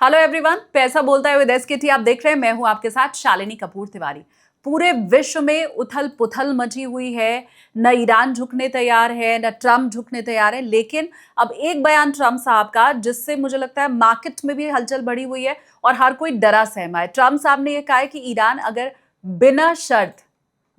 Hello everyone, पैसा बोलता है विद एसकेटी आप देख रहे हैं। मैं हूं आपके साथ शालिनी कपूर तिवारी। पूरे विश्व में उथल पुथल मची हुई है। न ईरान झुकने तैयार है, न ट्रम्प झुकने तैयार है। लेकिन अब एक बयान ट्रम्प साहब का, जिससे मुझे लगता है मार्केट में भी हलचल बढ़ी हुई है और हर कोई डरा सहमा है। ट्रम्प साहब ने यह कहा है कि ईरान अगर बिना शर्त,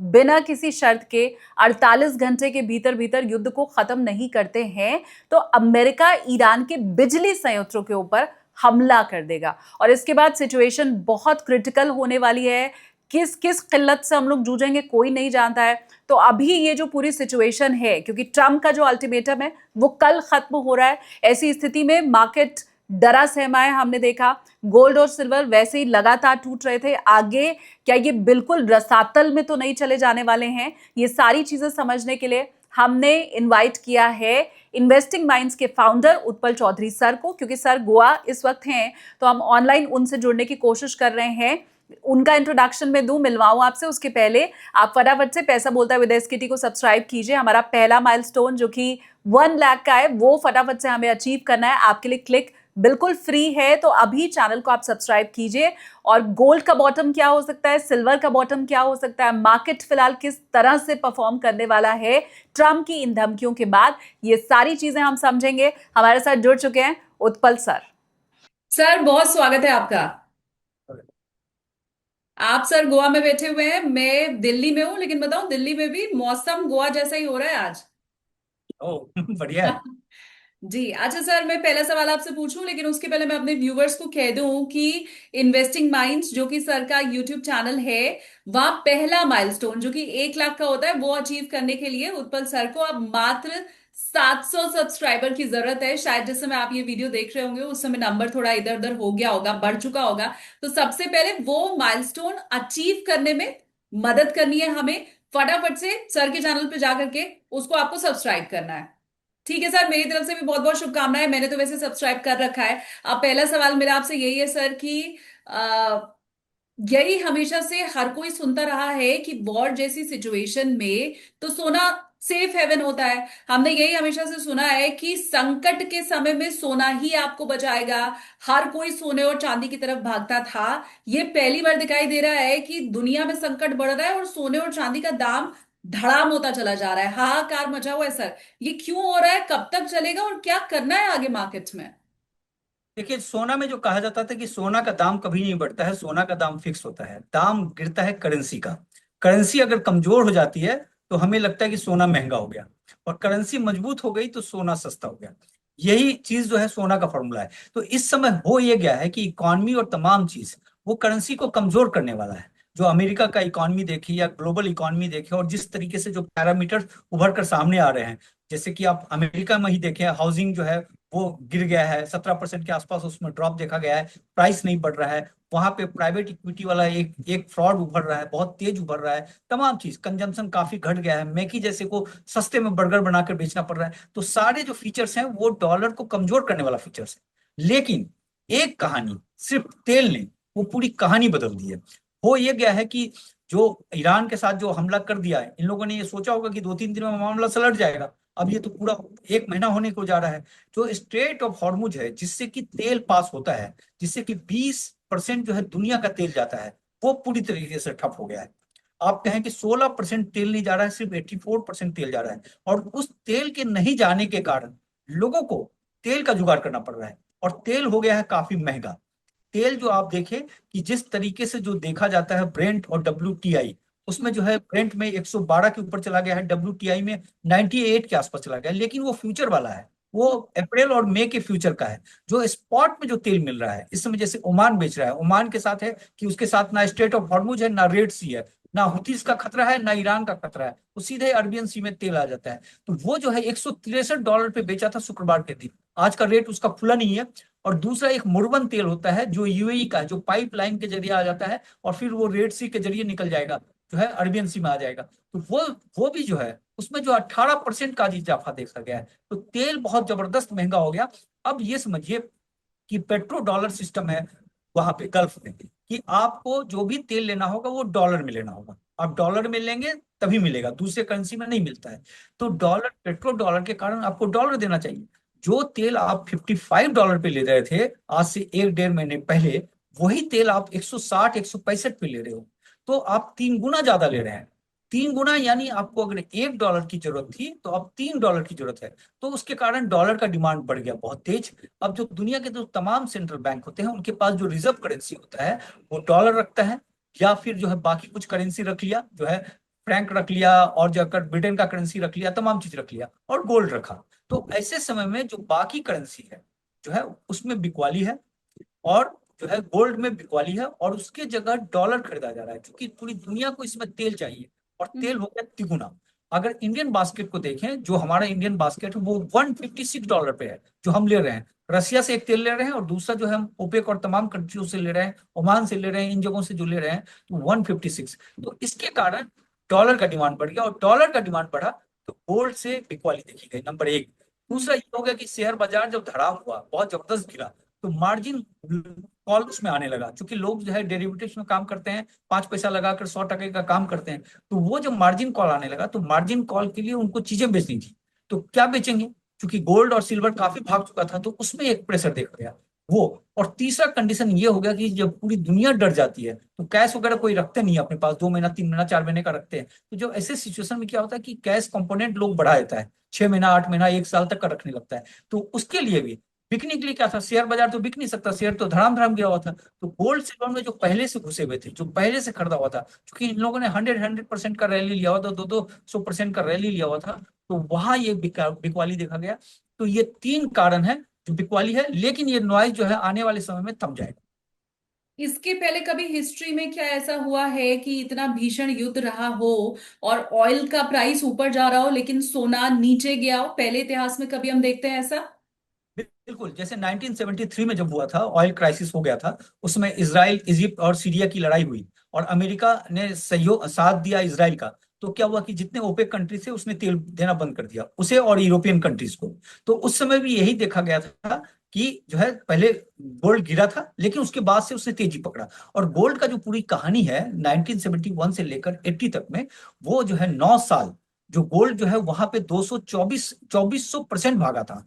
बिना किसी शर्त के 48 घंटे के भीतर भीतर युद्ध को खत्म नहीं करते हैं तो अमेरिका ईरान के बिजली संयंत्रों के ऊपर हमला कर देगा। और इसके बाद सिचुएशन बहुत क्रिटिकल होने वाली है। किस किस किल्लत से हम लोग जूझेंगे कोई नहीं जानता है। तो अभी ये जो पूरी सिचुएशन है, क्योंकि ट्रम्प का जो अल्टीमेटम है वो कल खत्म हो रहा है, ऐसी स्थिति में मार्केट डरा सहमा है। हमने देखा गोल्ड और सिल्वर वैसे ही लगातार टूट रहे थे। आगे क्या ये बिल्कुल रसातल में तो नहीं चले जाने वाले हैं? ये सारी चीजें समझने के लिए हमने इनवाइट किया है इन्वेस्टिंग माइंड्स के फाउंडर उत्पल चौधरी सर को, क्योंकि सर गोवा इस वक्त हैं तो हम ऑनलाइन उनसे जुड़ने की कोशिश कर रहे हैं। उनका इंट्रोडक्शन में दूं, मिलवाऊं आपसे, उसके पहले आप फटाफट से पैसा बोलता है विद एसकेटी को सब्सक्राइब कीजिए। हमारा पहला माइलस्टोन जो कि 1 लाख का है वो फटाफट से हमें अचीव करना है। आपके लिए क्लिक बिल्कुल फ्री है, तो अभी चैनल को आप सब्सक्राइब कीजिए। और गोल्ड का बॉटम क्या हो सकता है, सिल्वर का बॉटम क्या हो सकता है, मार्केट फिलहाल किस तरह से परफॉर्म करने वाला है ट्रम्प की इन धमकियों के बाद, ये सारी चीजें हम समझेंगे। हमारे साथ जुड़ चुके हैं उत्पल सर। सर बहुत स्वागत है आपका। आप सर गोवा में बैठे हुए हैं, मैं दिल्ली में हूं, लेकिन बताऊं दिल्ली में भी मौसम गोवा जैसा ही हो रहा है आज। ओ बढ़िया है। जी अच्छा सर, मैं पहला सवाल आपसे पूछूं लेकिन उसके पहले मैं अपने व्यूवर्स को कह दूं कि इन्वेस्टिंग माइंड्स जो कि सर का यूट्यूब चैनल है, वह पहला माइलस्टोन जो कि 1 लाख का होता है वो अचीव करने के लिए उत्पल सर को अब मात्र 700 सब्सक्राइबर की जरूरत है। शायद जिस समय आप ये वीडियो देख रहे होंगे उस समय नंबर थोड़ा इधर उधर हो गया होगा, बढ़ चुका होगा। तो सबसे पहले वो माइलस्टोन अचीव करने में मदद करनी है हमें। फटाफट से सर के चैनल पे जाकर के उसको आपको सब्सक्राइब करना है। ठीक है सर, मेरी तरफ से भी बहुत बहुत शुभकामनाएं। मैंने तो वैसे सब्सक्राइब कर रखा है। अब पहला सवाल मेरा आपसे यही है सर कि आ, यही हमेशा से हर कोई सुनता रहा है कि वॉर जैसी सिचुएशन में तो सोना सेफ हेवन होता है। हमने यही हमेशा से सुना है कि संकट के समय में सोना ही आपको बचाएगा। हर कोई सोने और चांदी की तरफ भागता था। ये पहली बार दिखाई दे रहा है कि दुनिया में संकट बढ़ रहा है और सोने और चांदी का दाम धड़ाम होता चला जा रहा है। हाहाकार मचा हुआ है सर। ये क्यों हो रहा है, कब तक चलेगा और क्या करना है आगे मार्केट्स में? देखिए, सोना में जो कहा जाता था कि सोना का दाम कभी नहीं बढ़ता है, सोना का दाम फिक्स होता है, दाम गिरता है करेंसी का। करेंसी अगर कमजोर हो जाती है तो हमें लगता है कि सोना महंगा हो गया, और करेंसी मजबूत हो गई तो सोना सस्ता हो गया। यही चीज जो है सोना का फॉर्मूला है। तो इस समय हो ये गया है कि इकॉनमी और तमाम चीज वो करेंसी को कमजोर करने वाला है। जो अमेरिका का इकॉनमी देखे या ग्लोबल इकॉनमी देखे, और जिस तरीके से जो पैरामीटर उभर कर सामने आ रहे हैं, जैसे कि आप अमेरिका में ही देखें, हाउसिंग जो है वो गिर गया है, 17% के आसपास उसमें ड्रॉप देखा गया है। प्राइस नहीं बढ़ रहा है। वहां पे प्राइवेट इक्विटी वाला एक एक फ्रॉड उभर रहा है, बहुत तेज उभर रहा है। तमाम चीज, कंजम्पशन काफी घट गया है, मैकी जैसे को सस्ते में बर्गर बनाकर बेचना पड़ रहा है। तो सारे जो फीचर्स हैं वो डॉलर को कमजोर करने वाला फीचर्स है। लेकिन एक कहानी, सिर्फ तेल ने वो पूरी कहानी बदल दी है। हो ये गया है कि जो ईरान के साथ जो हमला कर दिया है, इन लोगों ने ये सोचा होगा कि 2-3 दिन में मामला सलट जाएगा। अब ये तो पूरा 1 महीना होने को जा रहा है। जो स्ट्रेट ऑफ हॉर्मुज है, जिससे कि तेल पास होता है, जिससे कि 20% जो है दुनिया का तेल जाता है, वो पूरी तरीके से ठप हो गया है। आप कहें कि 16% तेल नहीं जा रहा है, सिर्फ 84% तेल जा रहा है। और उस तेल के नहीं जाने के कारण लोगों को तेल का जुगाड़ करना पड़ रहा है, और तेल हो गया है काफी महंगा। तेल जो आप देखें कि जिस तरीके से जो देखा जाता है ब्रेंट और WTI, उसमें जो है ब्रेंट में 112 के ऊपर चला गया है, WTI में 98 के आसपास चला गया है। लेकिन वो फ्यूचर वाला है, वो अप्रैल और मई के फ्यूचर का है। जो स्पॉट में जो तेल मिल रहा है इस समय, जैसे ओमान बेच रहा है, ओमान के साथ है कि उसके साथ ना स्ट्रेट ऑफ हॉर्मुज है, ना रेड सी है, ना हुतीस का खतरा है, ना ईरान का खतरा है, वो सीधे अरबियन सी में तेल आ जाता है। तो वो जो है $163 पे बेचा था शुक्रवार के दिन। आज का रेट उसका खुला नहीं है। और दूसरा एक मुर्बन तेल होता है जो यूएई का है, जो पाइपलाइन के जरिए आ जाता है, और फिर वो रेड सी के जरिए निकल जाएगा, जो है अरबियन सी में आ जाएगा। तो वो भी जो है उसमें जो 18% का इजाफा देखा गया है। तो तेल बहुत जबरदस्त महंगा हो गया। अब ये समझिए कि पेट्रो डॉलर सिस्टम है वहां पे गल्फ में, कि आपको जो भी तेल लेना होगा वो डॉलर में लेना होगा। आप डॉलर में लेंगे तभी मिलेगा, दूसरे करेंसी में नहीं मिलता है। तो डॉलर, पेट्रो डॉलर के कारण आपको डॉलर देना चाहिए। जो तेल आप $55 पे ले रहे थे आज से 1 डेढ़ महीने पहले, वही तेल आप 160 165 पे ले रहे हो। तो आप 3 गुना ज्यादा ले रहे हैं। 3 गुना, यानी आपको अगर $1 की जरूरत थी तो अब $3 की जरूरत है। तो उसके कारण डॉलर का डिमांड बढ़ गया बहुत तेज। अब जो दुनिया के जो तमाम सेंट्रल बैंक होते हैं, उनके पास जो रिजर्व करेंसी होता है वो डॉलर रखता है, या फिर जो है बाकी कुछ करेंसी रख लिया, जो है फ्रैंक रख लिया, और जो ब्रिटेन का करेंसी रख लिया, तमाम चीज रख लिया, और गोल्ड रखा। तो ऐसे समय में जो बाकी करेंसी है जो है उसमें बिकवाली है, और जो है गोल्ड में बिकवाली है, और उसके जगह डॉलर खरीदा जा रहा है, क्योंकि पूरी दुनिया को इसमें तेल चाहिए, और तेल हो गया तिगुना। अगर इंडियन बास्केट को देखें, जो हमारा इंडियन बास्केट है वो $156 पे है, जो हम ले रहे हैं। रसिया से एक तेल ले रहे हैं, और दूसरा जो है हम ओपेक और तमाम कंट्रियों से ले रहे हैं, ओमान से ले रहे हैं, इन जगहों से जो ले रहे हैं, तो 156। तो इसके कारण डॉलर का डिमांड बढ़ गया, और डॉलर का डिमांड बढ़ा तो गोल्ड से बिकवाली देखी गई, नंबर एक। दूसरा ये हो गया कि शेयर बाजार जब धड़ाम हुआ, बहुत जबरदस्त गिरा, तो मार्जिन कॉल उसमें आने लगा, क्योंकि लोग जो है डेरिवेटिव्स में काम करते हैं, 5 पैसा लगाकर 100 टके का काम करते हैं। तो वो जब मार्जिन कॉल आने लगा, तो मार्जिन कॉल के लिए उनको चीजें बेचनी थी, तो क्या बेचेंगे, क्योंकि गोल्ड और सिल्वर काफी भाग चुका था, तो उसमें एक प्रेशर देखा गया वो। और तीसरा कंडीशन ये हो गया कि जब पूरी दुनिया डर जाती है, तो कैश वगैरह कोई रखते नहीं है अपने पास, 2 महीना 3 महीना 4 महीने का रखते हैं। तो जो ऐसे सिचुएशन में क्या होता है कि कैश कंपोनेंट लोग बढ़ा देता है, 6 महीना 8 महीना 1 साल तक का रखने लगता है। तो उसके लिए भी बिकने के लिए क्या था, शेयर बाजार तो बिक नहीं सकता, शेयर तो धड़ाम धड़ाम गिरा हुआ था। तो गोल्ड सिल्वर में जो पहले से घुसे हुए थे, जो पहले से खरीदा हुआ था, क्योंकि इन लोगों ने 100% का रैली लिया हुआ था, 200% का रैली लिया हुआ था, तो वहां ये बिकवाली देखा गया। तो ये 3 कारण है जो बिकवाली है, लेकिन ये नॉइज जो है आने वाले समय में थम जाएगा। इसके पहले कभी हिस्ट्री में क्या ऐसा हुआ है कि इतना भीषण युद्ध रहा हो और ऑयल का प्राइस ऊपर जा रहा हो लेकिन सोना नीचे गया हो? पहले इतिहास में कभी हम देखते हैं ऐसा? बिल्कुल, जैसे 1973 में जब हुआ था, ऑयल क्राइसिस हो गया था, उसमें इसराइल, इजिप्ट और सीरिया की लड़ाई हुई, और अमेरिका ने सहयोग साथ दिया इसराइल का। तो क्या हुआ कि जितने ओपेक कंट्री थे उसने तेल देना बंद कर दिया उसे, और यूरोपियन कंट्रीज को। तो उस समय भी यही देखा गया था कि जो है पहले गोल्ड गिरा था, लेकिन उसके बाद से उसने तेजी पकड़ा। और गोल्ड का जो पूरी कहानी है 1971 से लेकर 80 तक में, वो जो है 9 साल, जो गोल्ड जो है वहां पे 2400% भागा था।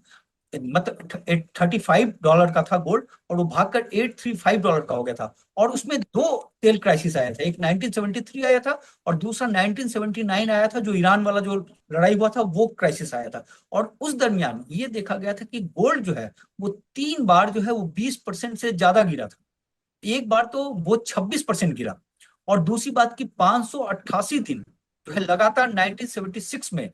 मतलब $35 का था गोल्ड, और वो भागकर $835 का हो गया था। और उसमें दो तेल क्राइसिस आया था, एक 1973 आया था, और दूसरा 1979 आया था, जो ईरान वाला जो लड़ाई हुआ था वो क्राइसिस आया था। और उस दरमियान ये देखा गया था कि गोल्ड जो है वो 3 बार जो है वो 20% से ज्यादा गिरा था। एक बार तो वो 26% गिरा, और दूसरी बात की 588 दिन जो है लगातार 1976 में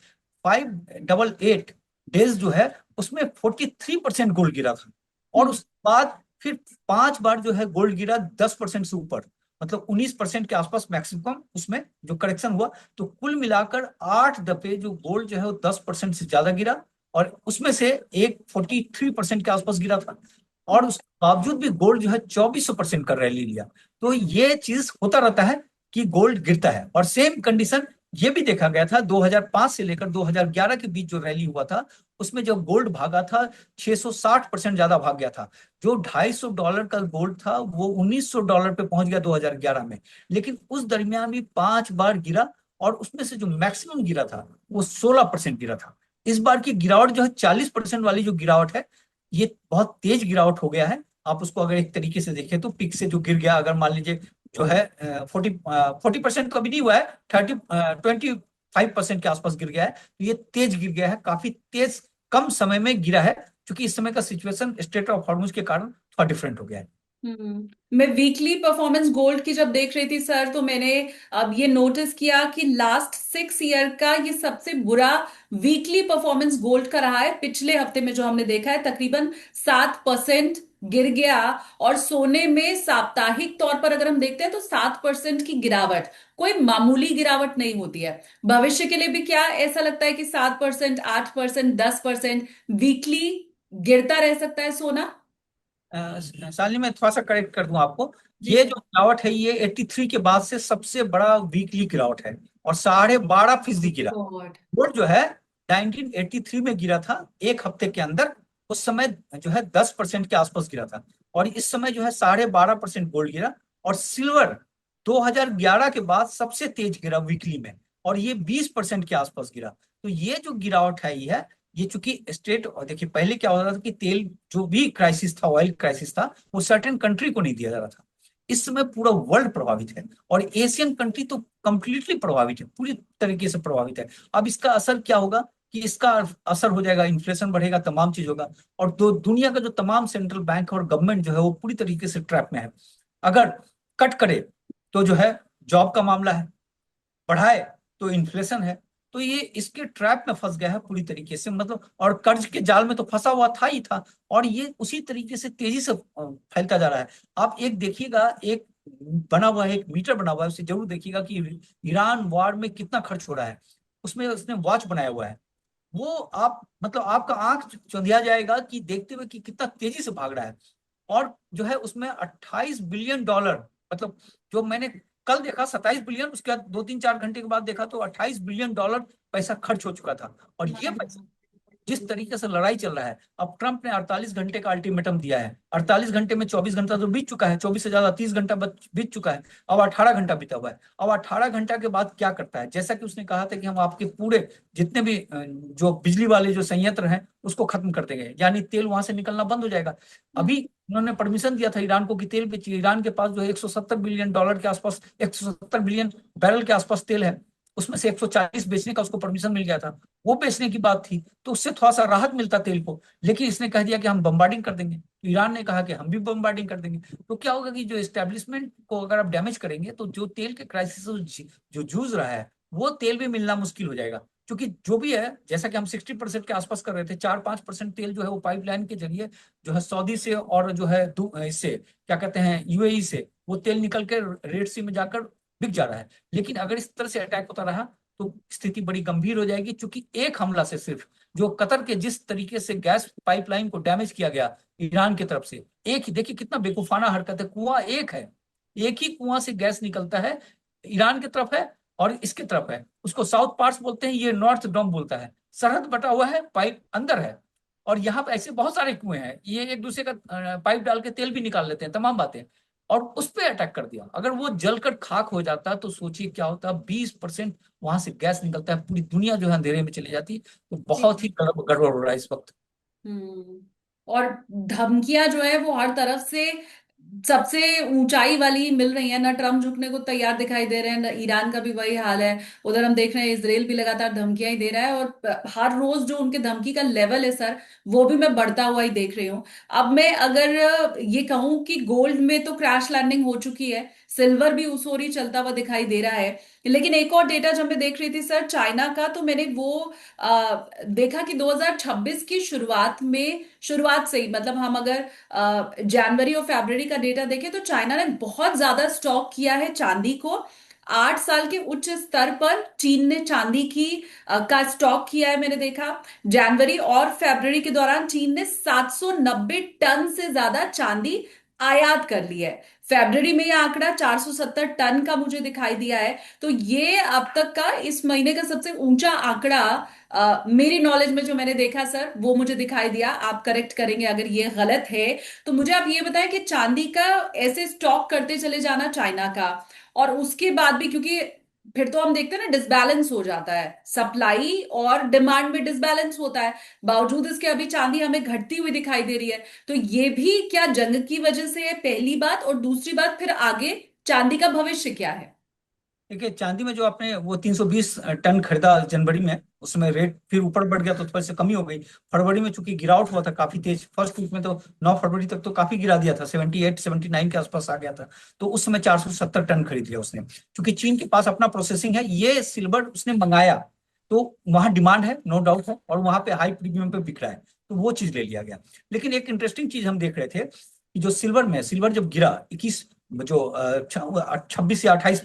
588 डेज जो है उसमें 43% गोल्ड गिरा था। और हम्म। उसके बाद फिर 5 बार जो है गोल्ड गिरा 10% से ऊपर, मतलब 19% के आसपास मैक्सिमम उसमें जो करेक्शन हुआ। तो कुल मिलाकर 8 दफे जो गोल्ड जो है वो 10% से ज्यादा गिरा, और उसमें से एक 43% के आसपास गिरा था। और उसके बावजूद भी गोल्ड जो है 2400% का रैली लिया। तो ये चीज होता रहता है कि गोल्ड गिरता है। और सेम कंडीशन ये भी देखा गया था 2005 से लेकर 2011 के बीच जो रैली हुआ था, उसमें जब गोल्ड भागा था 660% ज्यादा भाग गया था। जो $250 का गोल्ड था वो $1900 पे पहुंच गया 2011 में। लेकिन उस दरमियान भी 5 बार गिरा, और उसमें से जो मैक्सिमम गिरा था वो 16% गिरा था। इस बार की गिरावट जो है 40% वाली जो गिरावट है, ये बहुत तेज गिरावट हो गया है। आप उसको अगर एक तरीके से देखें तो पिक से जो गिर गया, अगर मान लीजिए जो है 40% कभी नहीं हुआ है, 25% के आसपास गिर गया है। तो ये तेज गिर गया है, काफी तेज कम समय में गिरा है, क्योंकि इस समय का सिचुएशन स्टेट ऑफ हॉर्मुज के कारण थोड़ा डिफरेंट हो गया है। मैं वीकली परफॉर्मेंस गोल्ड की जब देख रही थी सर, तो मैंने अब ये नोटिस किया कि लास्ट 6 ईयर का ये सबसे बुरा वीकली परफॉर्मेंस गोल्ड का रहा है। पिछले हफ्ते में जो हमने देखा है तकरीबन 7% गिर गया। और सोने में साप्ताहिक तौर पर अगर हम देखते हैं तो 7% की गिरावट कोई मामूली गिरावट नहीं होती है। भविष्य के लिए भी क्या ऐसा लगता है कि 7%, 8%, 10% वीकली गिरता रह सकता है सोना? शालिनी, मैं थोड़ा सा करेक्ट कर दूं आपको। जी ये सर। जो गिरावट है ये 83 के बाद से सबसे बड़ा वीकली गिरावट है, और 12.5% गिरा। गॉड। गोल्ड जो है 1983 में गिरा था, एक हफ्ते के अंदर। उस समय जो है 10% के आसपास गिरा था, और इस समय जो है 12.5% गोल्ड गिरा। और सिल्वर 2011 के बाद सबसे तेज गिरा वीकली में, और ये 20% के आसपास गिरा। तो ये जो गिरावट है ये है ये चूंकि स्टेट, और देखिए पहले क्या होता था कि तेल जो भी क्राइसिस था, ऑयल क्राइसिस था, वो सर्टेन कंट्री को नहीं दिया जा रहा था। इस समय पूरा वर्ल्ड प्रभावित है, और एशियन कंट्री तो कंप्लीटली प्रभावित है, पूरी तरीके से प्रभावित है। अब इसका असर क्या होगा कि इसका असर हो जाएगा, इन्फ्लेशन बढ़ेगा, तमाम चीज होगा। और दो दुनिया का जो तमाम सेंट्रल बैंक और गवर्नमेंट जो है वो पूरी तरीके से ट्रैप में है। अगर कट करे तो जो है जॉब का मामला है, बढ़ाए तो इन्फ्लेशन है। तो ये इसके ट्रैप में फंस गया है पूरी तरीके से, मतलब, और कर्ज के जाल में तो फंसा हुआ था ही था, और ये उसी तरीके से तेजी से फैलता जा रहा है। आप एक देखिएगा, एक बना हुआ है, एक मीटर बना हुआ है, उसे जरूर देखिएगा कि ईरान वॉर में कितना खर्च हो रहा है। उसमें उसने वॉच बनाया हुआ है, वो आप मतलब आपका आंख चौंधिया जाएगा कि देखते हुए कि कितना तेजी से भाग रहा है। और जो है उसमें 28 बिलियन डॉलर, मतलब जो मैंने कल देखा 27 बिलियन, उसके बाद 2-3-4 घंटे के बाद देखा तो 28 बिलियन डॉलर पैसा खर्च हो चुका था। और ये पैसा, जिस तरीके से लड़ाई चल रहा है, अब ट्रंप ने 48 घंटे का अल्टीमेटम दिया है। 48 घंटे में 24 घंटा तो बीत चुका है, 24 से ज्यादा 30 घंटा बीत चुका है। अब 18 घंटा बीता हुआ है। अब 18 घंटा के बाद क्या करता है, जैसा कि उसने कहा था कि हम आपके पूरे जितने भी जो बिजली वाले जो संयंत्र हैं उसको खत्म कर देंगे, यानी तेल वहां से निकलना बंद हो जाएगा। अभी उन्होंने परमिशन दिया था ईरान को कि तेल बेचिए। ईरान के पास जो है 170 बिलियन डॉलर के आसपास, 170 बिलियन बैरल के आसपास तेल है। उसमें से 140 बेचने का उसको परमिशन मिल गया था, वो बेचने की बात थी, तो उससे थोड़ा सा राहत मिलता तेल को। लेकिन इसने कह दिया कि हम बम्बार्डिंग कर देंगे, तो ईरान ने कहा कि हम भी बम्बार्डिंग कर देंगे। तो क्या होगा कि जो एस्टेब्लिशमेंट को अगर आप डैमेज करेंगे तो जो तेल के क्राइसिस से जो जूझ रहा है वो तेल भी मिलना मुश्किल हो जाएगा। क्योंकि जो भी है, जैसा कि हम 60% के आसपास कर रहे थे, 4-5% तेल जो है वो पाइपलाइन के जरिए जो है सऊदी से और जो है इससे क्या कहते हैं यूएई से वो तेल निकल के रेड सी में जाकर बिक जा रहा है। लेकिन अगर इस तरह से अटैक होता रहा तो स्थिति बड़ी गंभीर हो जाएगी, क्योंकि एक हमला से सिर्फ जो कतर के जिस तरीके से गैस पाइपलाइन को डैमेज किया गया ईरान की तरफ से, एक ही देखिए कितना बेवकूफाना हरकत है, कुआं एक है, एक ही कुआं से गैस निकलता है, ईरान की तरफ है और इसकी तरफ है, उसको साउथ पार्ट्स बोलते हैं, ये नॉर्थ डोम बोलता है, सरहद बटा हुआ है, पाइप अंदर है। और यहाँ पे ऐसे बहुत सारे कुएं हैं, ये एक दूसरे का पाइप डाल के तेल भी निकाल लेते हैं, तमाम बातें। और उस पर अटैक कर दिया, अगर वो जलकर खाक हो जाता तो सोचिए क्या होता। 20% वहां से गैस निकलता है, पूरी दुनिया जो है अंधेरे में चली जाती। तो जी। बहुत ही गड़बड़ हो रहा है इस वक्त। हम्म। और धमकियां जो है वो हर तरफ से सबसे ऊंचाई वाली मिल रही है ना। ट्रम्प झुकने को तैयार दिखाई दे रहे हैं ना, ईरान का भी वही हाल है। उधर हम देख रहे हैं इसराइल भी लगातार धमकियां ही दे रहा है, और हर रोज जो उनके धमकी का लेवल है सर, वो भी मैं बढ़ता हुआ ही देख रही हूँ। अब मैं अगर ये कहूं कि गोल्ड में तो क्रैश लैंडिंग हो चुकी है, सिल्वर भी उस ओर ही चलता हुआ दिखाई दे रहा है। लेकिन एक और डेटा जब मैं देख रही थी सर चाइना का, तो मैंने वो देखा कि 2026 की शुरुआत से ही, मतलब हम अगर जनवरी और फरवरी का डेटा देखें तो चाइना ने बहुत ज्यादा स्टॉक किया है चांदी को। 8 साल के उच्च स्तर पर चीन ने चांदी का स्टॉक किया है, मैंने देखा। जनवरी और फरवरी के दौरान चीन ने 790 टन से ज्यादा चांदी आयात कर ली है। फरवरी में यह आंकड़ा 470 टन का मुझे दिखाई दिया है। तो ये अब तक का इस महीने का सबसे ऊंचा आंकड़ा मेरी नॉलेज में जो मैंने देखा सर, वो मुझे दिखाई दिया। आप करेक्ट करेंगे अगर ये गलत है। तो मुझे आप ये बताएं कि चांदी का ऐसे स्टॉक करते चले जाना चाइना का, और उसके बाद भी, क्योंकि फिर तो हम देखते हैं ना डिसबैलेंस हो जाता है, सप्लाई और डिमांड में डिसबैलेंस होता है। बावजूद इसके अभी चांदी हमें घटती हुई दिखाई दे रही है। तो ये भी क्या जंग की वजह से है, पहली बात, और दूसरी बात फिर आगे चांदी का भविष्य क्या है? देखिए चांदी में जो आपने वो 320 टन खरीदा जनवरी में, उसमें रेट फिर ऊपर बढ़ गया तो थोड़ी सी कमी हो गई। फरवरी में चूंकि गिरावट हुआ था काफी तेज, फर्स्ट वीक में तो 9 फरवरी तक तो काफी गिरा दिया था, 78-79 के आसपास आ गया था। तो उस समय 470 टन खरीद लिया उसने, क्योंकि चीन के पास अपना प्रोसेसिंग है, ये सिल्वर उसने मंगाया तो वहां डिमांड है, नो डाउट है, और वहां पे हाई प्रीमियम पे बिक रहा है, तो वो चीज ले लिया गया। लेकिन एक इंटरेस्टिंग चीज हम देख रहे थे कि जो सिल्वर जब गिरा 21, जो 26 या 28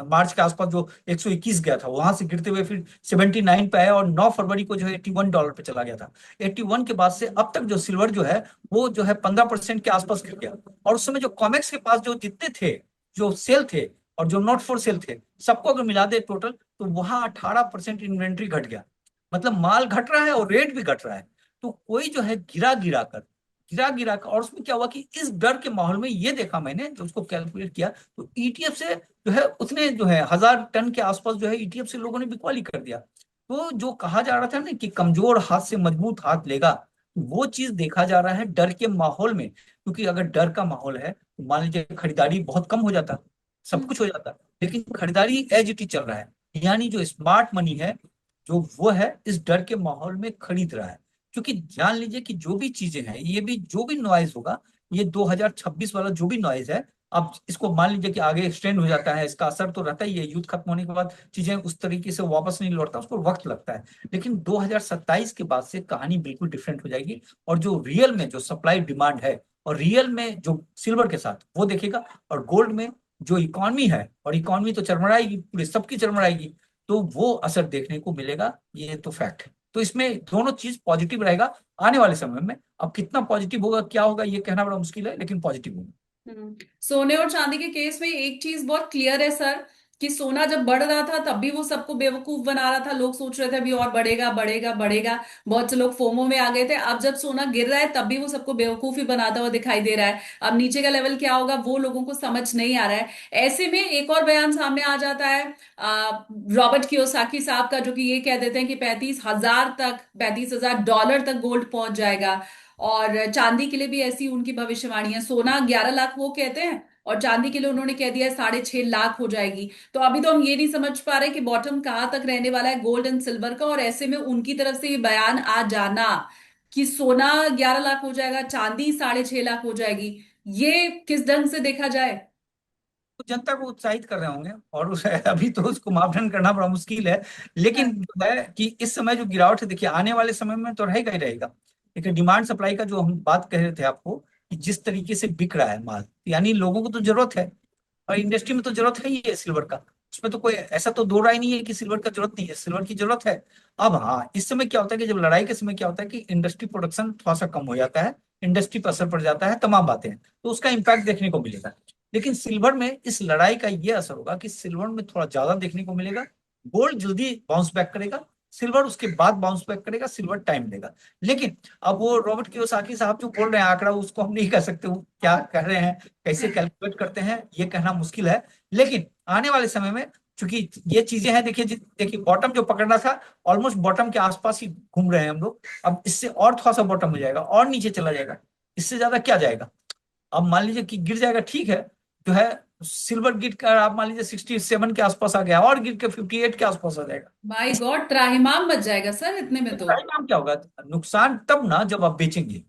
मार्च के आसपास जो 121 गया था, वहां से गिरते हुए फिर 79 पे आया, और 9 फरवरी को जो है $81 पे चला गया था। 81 के बाद से अब तक जो सिल्वर जो है वो जो है 15% के आसपास गिर गया। और उस समय जो कॉमेक्स के पास जो जितने थे, जो सेल थे और जो नॉट फॉर सेल थे, सबको अगर मिला दे टोटल, तो वहां 18% इन्वेंट्री घट गया। मतलब माल घट रहा है और रेट भी घट रहा है। तो कोई जो है गिरा गिरा कर, और उसमें क्या हुआ कि इस डर के माहौल में ये देखा मैंने, जो उसको कैलकुलेट किया, तो ईटीएफ से जो है उसने जो है 1000 टन के आसपास जो है ईटीएफ से लोगों ने बिकवाली कर दिया। तो जो कहा जा रहा था ना कि कमजोर हाथ से मजबूत हाथ लेगा, तो वो चीज देखा जा रहा है डर के माहौल में। क्योंकि अगर डर का माहौल है तो मान लीजिए खरीदारी बहुत कम हो जाता, सब हम्म, कुछ हो जाता, लेकिन खरीदारी एज इट इज चल रहा है। यानी जो स्मार्ट मनी है, जो वो है इस डर के माहौल में खरीद रहा है। क्योंकि जान लीजिए कि जो भी चीजें हैं, ये भी जो भी नॉइज होगा, ये 2026 वाला जो भी नॉइज है, अब इसको मान लीजिए कि आगे एक्सटेंड हो जाता है, इसका असर तो रहता ही है, युद्ध खत्म होने के बाद चीजें उस तरीके से वापस नहीं लौटता, उसको वक्त लगता है। लेकिन 2027 के बाद से कहानी बिल्कुल डिफरेंट हो जाएगी। और जो रियल में जो सप्लाई डिमांड है, और रियल में जो सिल्वर के साथ वो देखेगा, और गोल्ड में जो इकॉनमी है, और इकॉनमी तो चरमराएगी, पूरे सबकी चरमराएगी, तो वो असर देखने को मिलेगा, ये तो फैक्ट है। तो इसमें दोनों चीज पॉजिटिव रहेगा आने वाले समय में। अब कितना पॉजिटिव होगा, क्या होगा, ये कहना बड़ा मुश्किल है, लेकिन पॉजिटिव होगा। सोने और चांदी के केस में एक चीज बहुत क्लियर है सर, कि सोना जब बढ़ रहा था तब भी वो सबको बेवकूफ बना रहा था, लोग सोच रहे थे अभी और बढ़ेगा बढ़ेगा बढ़ेगा, बहुत से लोग फोमो में आ गए थे। अब जब सोना गिर रहा है तब भी वो सबको बेवकूफ ही बनाता हुआ दिखाई दे रहा है। अब नीचे का लेवल क्या होगा वो लोगों को समझ नहीं आ रहा है। ऐसे में एक और बयान सामने आ जाता है रॉबर्ट कियोसाकी साहब का, जो कि ये कह देते हैं कि 35,000 तक, $35,000 तक गोल्ड पहुंच जाएगा। और चांदी के लिए भी ऐसी उनकी भविष्यवाणी है। सोना 11 लाख वो कहते हैं, और चांदी के लिए उन्होंने कह दिया है 6.5 लाख हो जाएगी। तो अभी तो हम ये नहीं समझ पा रहे कि बॉटम कहाँ तक रहने वाला है गोल्ड एंड सिल्वर का। और ऐसे में उनकी तरफ से ये बयान आ जाना कि सोना 11 लाख हो जाएगा, चांदी 6.5 लाख हो जाएगी, ये किस ढंग से देखा जाए? तो जनता को उत्साहित कर रहे होंगे, और उस अभी तो उसको मापदंड करना बड़ा मुश्किल है। लेकिन जो है कि इस समय जो गिरावट है, देखिए आने वाले समय में तो रहेगा ही रहेगा। लेकिन डिमांड सप्लाई का जो हम बात कह रहे थे आपको, कि जिस तरीके से बिक रहा है माल, यानी लोगों को तो जरूरत है, और इंडस्ट्री में तो जरूरत है ही है सिल्वर का। उसमें तो कोई ऐसा तो दो राय नहीं है कि सिल्वर का जरूरत नहीं है, सिल्वर की जरूरत है। अब हाँ, इस समय क्या होता है कि जब लड़ाई के समय क्या होता है कि इंडस्ट्री प्रोडक्शन थोड़ा सा कम हो जाता है, इंडस्ट्री पर असर पड़ जाता है, तमाम बातें हैं, तो उसका इम्पैक्ट देखने को मिलेगा। लेकिन सिल्वर में इस लड़ाई का ये असर होगा कि सिल्वर में थोड़ा ज्यादा देखने को मिलेगा। गोल्ड जल्दी बाउंस बैक करेगा, सिल्वर उसके बाद बाउंस बैक करेगा, सिल्वर टाइम लेगा। लेकिन अब वो रॉबर्ट कियोसाकी साहब जो बोल रहे हैं आंकड़ा, उसको हम नहीं कह सकते, वो क्या कह रहे हैं, कैसे कैलकुलेट करते हैं, ये कहना मुश्किल है। लेकिन आने वाले समय में, चूंकि ये चीजें हैं, देखिए देखिए बॉटम जो पकड़ना था, ऑलमोस्ट बॉटम के आसपास ही घूम रहे हैं हम लोग। अब इससे और थोड़ा सा बॉटम हो जाएगा, और नीचे चला जाएगा, इससे ज्यादा क्या जाएगा। अब मान लीजिए कि गिर जाएगा, ठीक है, जो है सिल्वर गिर कर आप मान लीजिए 67 के आसपास आ गया, और गिर के 58 के आसपास आ जाएगा। माय इस गॉड, त्राहिमाम मच जाएगा सर इतने में तो। काम क्या होगा, नुकसान तब ना जब आप बेचेंगे,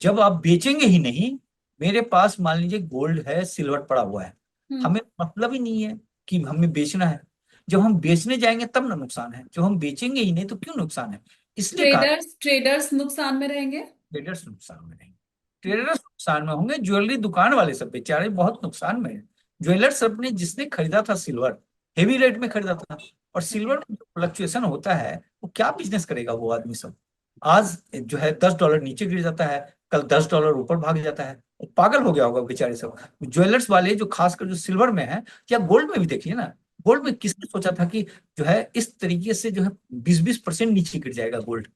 जब आप बेचेंगे ही नहीं। मेरे पास मान लीजिए गोल्ड है, सिल्वर पड़ा हुआ है, हम्म। हमें मतलब ही नहीं है कि हमें बेचना है। जब हम बेचने जाएंगे तब ना नुकसान है, जब हम बेचेंगे ही नहीं तो क्यों नुकसान है। इसलिए कहा ट्रेडर्स ट्रेडर्स नुकसान में रहेंगे। ट्रेडर्स नुकसान में नहीं, ट्रेडर्स नुकसान में होंगे, ज्वेलरी दुकान वाले सब बेचारे बहुत नुकसान में है। ज्वेलर्स सब ने, जिसने खरीदा था सिल्वर, हेवी रेट में खरीदा था, और सिल्वर में जो फ्लक्चुएशन होता है, वो क्या बिजनेस करेगा वो आदमी सब। आज जो है $10 नीचे गिर जाता है, कल $10 ऊपर भाग जाता है, वो पागल हो गया होगा बेचारे सब। ज्वेलर्स वाले जो खासकर जो सिल्वर में है, या गोल्ड में भी देखिए ना, गोल्ड में किसने सोचा था कि जो है इस तरीके से जो है 20-20% नीचे गिर जाएगा गोल्ड।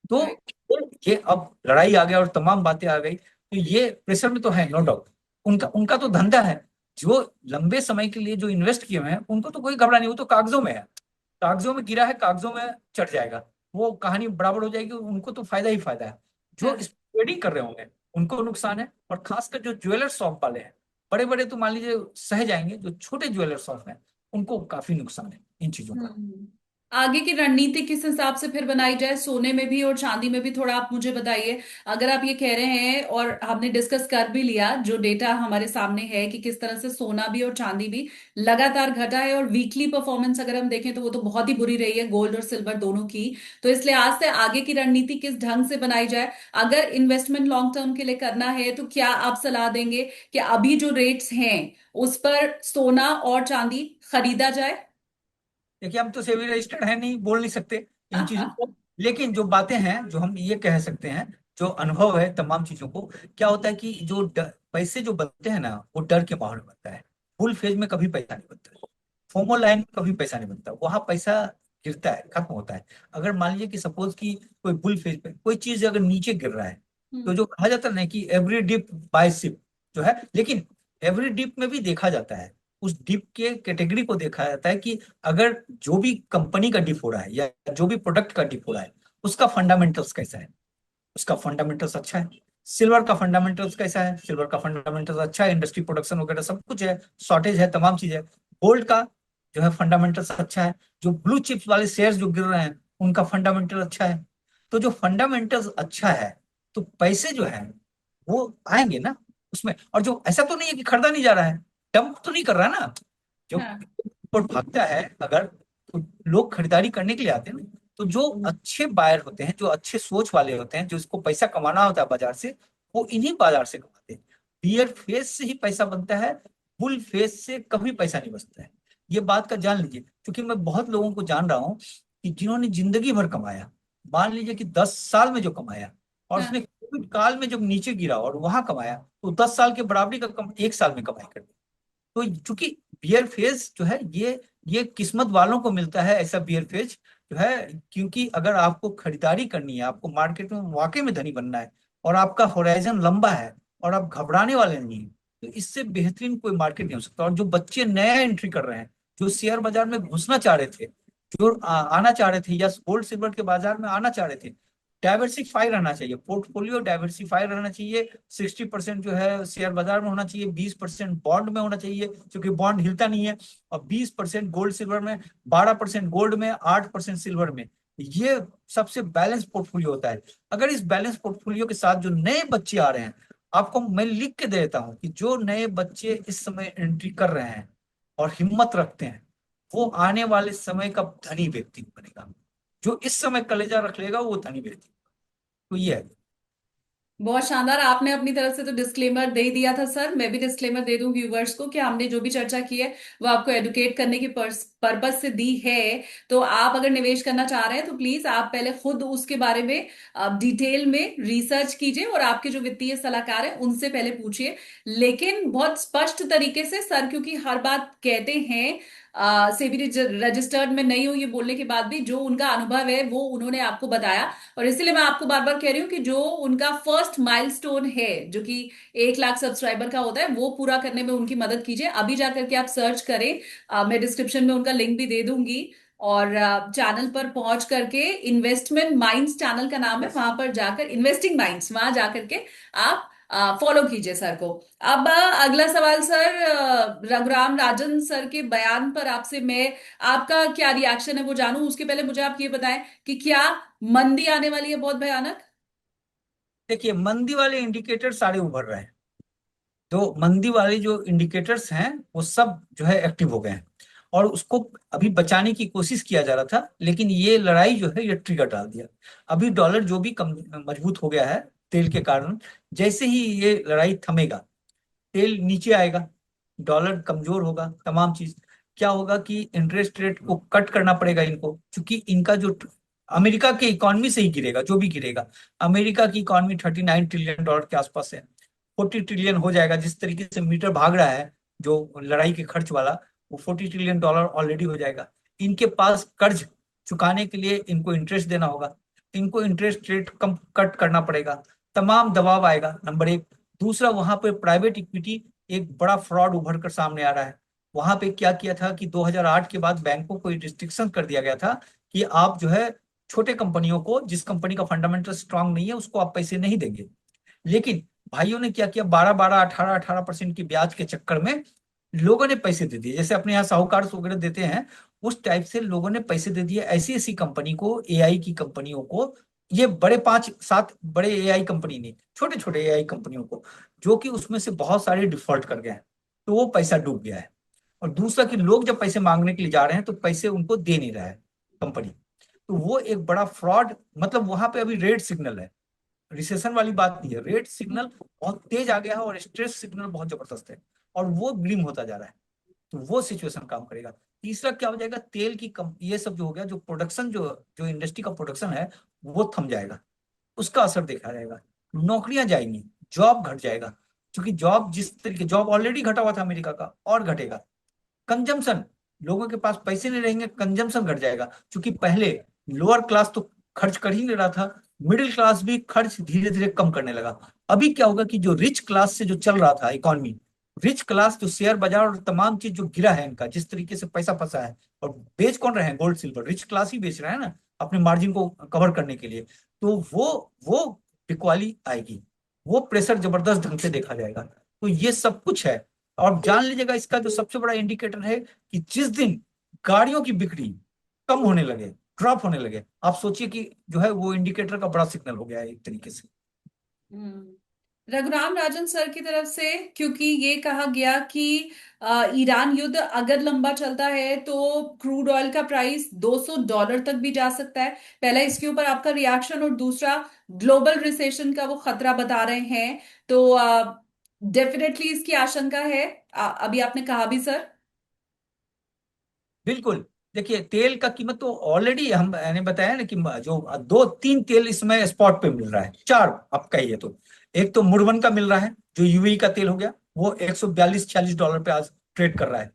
तो राइट। ये अब लड़ाई आ गया और तमाम बातें आ गई, तो ये प्रेशर में तो है, नो डाउट। उनका उनका तो धंधा है, जो लंबे समय के लिए जो इन्वेस्ट किए हुए हैं उनको तो कोई घबरा नहीं, वो तो कागजों में है, कागजों में गिरा है, कागजों में चढ़ जाएगा, वो कहानी बराबर हो जाएगी, उनको तो फायदा ही फायदा है। जो हाँ। इस ट्रेडिंग कर रहे होंगे उनको नुकसान है, और खासकर जो ज्वेलर शॉप वाले हैं, बड़े बड़े तो मान लीजिए सह जाएंगे, जो छोटे ज्वेलर शॉप हैं उनको काफी नुकसान है इन चीजों का। हम्म। आगे की रणनीति किस हिसाब से फिर बनाई जाए, सोने में भी और चांदी में भी, थोड़ा आप मुझे बताइए। अगर आप ये कह रहे हैं, और हमने डिस्कस कर भी लिया, जो डेटा हमारे सामने है कि किस तरह से सोना भी और चांदी भी लगातार घटा है, और वीकली परफॉर्मेंस अगर हम देखें तो वो तो बहुत ही बुरी रही है, गोल्ड और सिल्वर दोनों की। तो इस लिहाज से आगे की रणनीति किस ढंग से बनाई जाए? अगर इन्वेस्टमेंट लॉन्ग टर्म के लिए करना है तो क्या आप सलाह देंगे कि अभी जो रेट्स हैं उस पर सोना और चांदी खरीदा जाए? देखिए हम तो सेबी रजिस्टर्ड है नहीं, बोल नहीं सकते इन चीजों हाँ। को। लेकिन जो बातें हैं, जो हम ये कह सकते हैं, जो अनुभव है तमाम चीजों को, क्या होता है कि जो पैसे जो बनते हैं ना, वो डर के माहौल में बनता है। फुल फेज में कभी पैसा नहीं बनता, फोमो लाइन में कभी पैसा नहीं बनता, वहां पैसा गिरता है, खत्म होता है। अगर मान लीजिए कि सपोज की कोई बुल फेज पे कोई चीज अगर नीचे गिर रहा है, तो हम्म। जो कहा जाता है ना कि एवरी डिप बाय सिप जो है, लेकिन एवरी डिप में भी देखा जाता है, उस डिप के कैटेगरी को देखा जाता है कि अगर जो भी कंपनी का डिप हो रहा है या जो भी प्रोडक्ट का डिप हो रहा है, उसका फंडामेंटल्स कैसा है। उसका फंडामेंटल्स अच्छा है। सिल्वर का फंडामेंटल्स कैसा है, सिल्वर का फंडामेंटल्स अच्छा है, इंडस्ट्री प्रोडक्शन वगैरह सब कुछ है, शॉर्टेज है, तमाम चीज है। गोल्ड का जो है फंडामेंटल्स अच्छा है। जो ब्लू चिप्स वाले शेयर्स जो गिर रहे हैं उनका फंडामेंटल अच्छा है। तो जो फंडामेंटल्स अच्छा है तो पैसे जो है वो आएंगे ना उसमें। और जो ऐसा तो नहीं है कि खरीदा नहीं जा रहा है, डंप तो नहीं कर रहा है ना। जो हाँ। ऊपर भागता है अगर, तो लोग खरीदारी करने के लिए आते हैं ना। तो जो अच्छे बायर होते हैं, जो अच्छे सोच वाले होते हैं, जो इसको पैसा कमाना होता है बाजार से, वो इन्हीं बाजार से कमाते हैं। बियर फेस से ही पैसा बनता है, बुल फेस से कभी पैसा नहीं बचता है। ये बात का जान लीजिए, क्योंकि मैं बहुत लोगों को जान रहा हूँ कि जिन्होंने जिंदगी भर कमाया, मान लीजिए कि 10 साल में जो कमाया, और उसने हाँ। कोविड काल में जब नीचे गिरा और वहां कमाया, तो 10 साल के बराबरी का कम 1 साल में कमाई कर दी। तो चूंकि बियर फेज जो है ये किस्मत वालों को मिलता है ऐसा बियर फेज जो है। क्योंकि अगर आपको खरीदारी करनी है, आपको मार्केट में वाकई में धनी बनना है, और आपका होराइजन लंबा है, और आप घबराने वाले नहीं हैं, तो इससे बेहतरीन कोई मार्केट नहीं हो सकता। और जो बच्चे नया एंट्री कर रहे हैं, जो शेयर बाजार में घुसना चाह रहे थे, जो आना चाह रहे थे, या गोल्ड सिल्वर के बाजार में आना चाह रहे थे, डाइवर्सिफाई रहना चाहिए, पोर्टफोलियो डाइवर्सिफाई रहना चाहिए। 60% जो है शेयर बाजार में होना चाहिए, 20% बॉन्ड में होना चाहिए, क्योंकि बॉन्ड हिलता नहीं है, और 20% गोल्ड सिल्वर में, 12% गोल्ड में, 8% सिल्वर में। ये सबसे बैलेंस पोर्टफोलियो होता है। अगर इस बैलेंस पोर्टफोलियो के साथ जो नए बच्चे आ रहे हैं, आपको मैं लिख के दे देता हूं कि जो नए बच्चे इस समय एंट्री कर रहे हैं और हिम्मत रखते हैं, वो आने वाले समय का धनी व्यक्ति बनेगा। जो इस समय कलेजा रख लेगा वो धनी व्यक्ति। तो ये है। बहुत शानदार, आपने अपनी तरफ से तो डिस्क्लेमर दे ही दिया था सर। मैं भी डिस्क्लेमर दे दूं व्यूवर्स को कि हमने जो भी चर्चा की है वो आपको एडुकेट करने की पर्पस से दी है। तो आप अगर निवेश करना चाह रहे हैं तो प्लीज आप पहले खुद उसके बारे में डिटेल में रिसर्च कीजिए, और आपके जो वित्तीय सलाहकार हैं उनसे पहले पूछिए। लेकिन बहुत स्पष्ट तरीके से सर, क्योंकि हर बात कहते हैं, सेबी रजिस्टर्ड में नहीं हो ये बोलने के बाद भी जो उनका अनुभव है वो उन्होंने आपको बताया। और इसीलिए मैं आपको बार बार कह रही हूँ कि जो उनका फर्स्ट माइलस्टोन है, जो कि 1 लाख सब्सक्राइबर का होता है, वो पूरा करने में उनकी मदद कीजिए। अभी जाकर के आप सर्च करें, मैं डिस्क्रिप्शन में उनका लिंक भी दे दूंगी। और चैनल पर पहुंच करके, इन्वेस्टमेंट माइंड्स चैनल का नाम है, वहां पर जाकर इन्वेस्टिंग माइंड्स, वहां जाकर के आप फॉलो कीजिए सर को। अब अगला सवाल सर, रघुराम राजन सर के बयान पर आपसे मैं, आपका क्या रिएक्शन है वो जानूं। उसके पहले मुझे आप ये बताएं कि क्या मंदी आने वाली है बहुत भयानक। देखिए, मंदी वाले इंडिकेटर सारे उभर रहे हैं। तो मंदी वाले जो इंडिकेटर्स हैं वो सब जो है एक्टिव हो गए हैं, और उसको अभी बचाने की कोशिश किया जा रहा था, लेकिन ये लड़ाई जो है ये ट्रिगर डाल दिया। अभी डॉलर जो भी कम मजबूत हो गया है तेल के कारण, जैसे ही ये लड़ाई थमेगा, तेल नीचे आएगा, डॉलर कमजोर होगा, तमाम चीज। क्या होगा कि इंटरेस्ट रेट को कट करना पड़ेगा इनको, क्योंकि इनका जो अमेरिका के इकोनॉमी से ही गिरेगा जो भी गिरेगा। अमेरिका की इकोनॉमी $39 ट्रिलियन के आसपास है। 40 ट्रिलियन हो जाएगा, जिस तरीके से मीटर भाग रहा है जो लड़ाई के खर्च वाला, वो $40 ट्रिलियन ऑलरेडी हो जाएगा। इनके पास कर्ज चुकाने के लिए इनको इंटरेस्ट देना होगा, इनको इंटरेस्ट रेट कम कट करना पड़ेगा, तमाम दबाव आएगा, नंबर एक। दूसरा, वहां पे प्राइवेट इक्विटी एक बड़ा फ्रॉड उभर कर सामने आ रहा है। वहां पे क्या किया था कि 2008 के बाद बैंकों को रिस्ट्रिक्शन कर दिया गया था कि आप जो है छोटे कंपनियों को, जिस कंपनी का फंडामेंटल स्ट्रांग नहीं है उसको आप पैसे नहीं देंगे। लेकिन भाइयों ने क्या किया, 12-12, 18-18% की ब्याज के चक्कर में लोगों ने पैसे दे दिए, जैसे अपने यहाँ साहूकार वगैरह देते हैं, उस टाइप से लोगों ने पैसे दे दिए ऐसी ऐसी कंपनी को, एआई की कंपनियों को। ये बड़े 5-7 बड़े एआई कंपनी नहीं, छोटे छोटे एआई कंपनियों को, जो कि उसमें से बहुत सारे डिफॉल्ट कर गए हैं, तो वो पैसा डूब गया है। और दूसरा कि लोग जब पैसे मांगने के लिए जा रहे हैं तो पैसे उनको दे नहीं रहा है कंपनी। तो वो एक बड़ा फ्रॉड, मतलब वहां पे अभी रेड सिग्नल है, रिसेशन वाली बात नहीं है, रेट सिग्नल बहुत तेज आ गया है, और स्ट्रेस सिग्नल बहुत जबरदस्त है, और वो ग्रीम होता जा रहा है। तो वो सिचुएशन काम करेगा। तीसरा क्या हो जाएगा, तेल की कम, ये सब जो हो गया, जो प्रोडक्शन, जो जो इंडस्ट्री का प्रोडक्शन है वो थम जाएगा, उसका असर देखा जाएगा। नौकरियां जाएंगी, जॉब घट जाएगा, क्योंकि जॉब जिस तरीके, जॉब ऑलरेडी घटा हुआ था अमेरिका का, और घटेगा। कंजम्पशन, लोगों के पास पैसे नहीं रहेंगे, कंजम्पशन घट जाएगा, क्योंकि पहले लोअर क्लास तो खर्च कर ही नहीं रहा था, मिडिल क्लास भी खर्च धीरे धीरे कम करने लगा। अभी क्या होगा कि जो रिच क्लास से जो चल रहा था इकोनॉमी, रिच क्लास जो शेयर बाजार और तमाम चीज जो गिरा है इनका, जिस तरीके से पैसा फंसा है, और बेच कौन रहे हैं? गोल्ड सिल्वर, रिच क्लास ही बेच रहा है ना, अपने मार्जिन को कवर करने के लिए। तो वो बिकवाली आएगी, वो प्रेशर जबरदस्त ढंग से देखा जाएगा। तो ये सब कुछ है। और जान लीजिएगा, इसका जो सबसे बड़ा इंडिकेटर है कि जिस दिन गाड़ियों की बिक्री कम होने लगे, ड्रॉप होने लगे, आप सोचिए कि जो है वो इंडिकेटर का बड़ा सिग्नल हो गया है एक तरीके से। रघुराम राजन सर की तरफ से, क्योंकि ये कहा गया कि ईरान युद्ध अगर लंबा चलता है तो क्रूड ऑयल का प्राइस $200 तक भी जा सकता है। पहला, इसके ऊपर आपका रिएक्शन, और दूसरा, ग्लोबल रिसेशन का वो खतरा बता रहे हैं। तो डेफिनेटली इसकी आशंका है। अभी आपने कहा भी सर। बिल्कुल। देखिए, तेल का कीमत तो ऑलरेडी हम मैंने बताया ना कि जो दो तीन तेल इसमें स्पॉट पे मिल रहा है, चार आप कहिए तो। एक तो मुर्वन का मिल रहा है, जो यूएई का तेल हो गया, वो 142-146 डॉलर पे आज ट्रेड कर रहा है।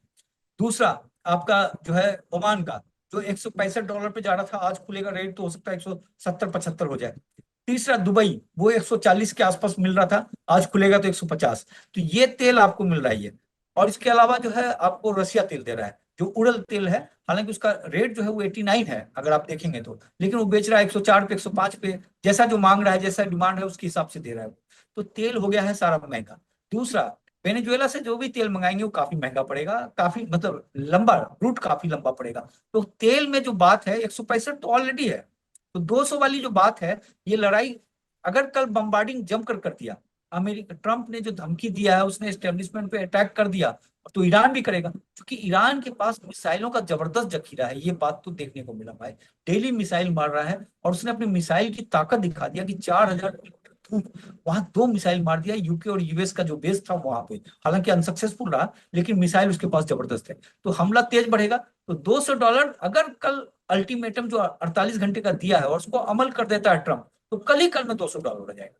दूसरा आपका जो है ओमान का, जो 165 डॉलर पे जा रहा था, आज खुलेगा रेट तो हो सकता है 170-75 हो जाए। तीसरा दुबई, वो 140 के आसपास मिल रहा था, आज खुलेगा तो 150। तो ये तेल आपको मिल रहा है ये। और इसके अलावा जो है आपको रसिया तेल दे रहा है, जो उड़ल तेल है। हालांकि उसका रेट जो है वो 89 है अगर आप देखेंगे तो, लेकिन वो बेच रहा है 104 पे, 105 पे, जैसा जो मांग रहा है, जैसा डिमांड है उसके हिसाब से दे रहा है। तो तेल हो गया है सारा महंगा। दूसरा, वेनेजुएला से जो भी तेल मंगाएंगे वो काफी महंगा पड़ेगा, काफी मतलब लंबा रूट, काफी लंबा पड़ेगा। तो तेल में जो बात है 165 तो ऑलरेडी है। तो 200 वाली जो बात है, ये लड़ाई अगर कल बम्बार्डिंग जमकर कर दिया, अमेरिका ट्रंप ने जो धमकी दिया है, उसने एस्टेब्लिशमेंट पे अटैक कर दिया, तो ईरान भी करेगा, क्योंकि ईरान के पास मिसाइलों का जबरदस्त जखीरा है। ये बात तो देखने को मिला भाई, डेली मिसाइल मार रहा है। और उसने अपनी मिसाइल की ताकत दिखा दिया कि 4,000 वहां 2 मिसाइल मार दिया, यूके और यूएस का जो बेस था वहां पे। हालांकि अनसक्सेसफुल रहा, लेकिन मिसाइल उसके पास जबरदस्त है। तो हमला तेज बढ़ेगा। तो $200 अगर कल अल्टीमेटम जो 48 घंटे का दिया है और उसको अमल कर देता है ट्रम्प, तो कल ही कल में $200 हो जाएगा।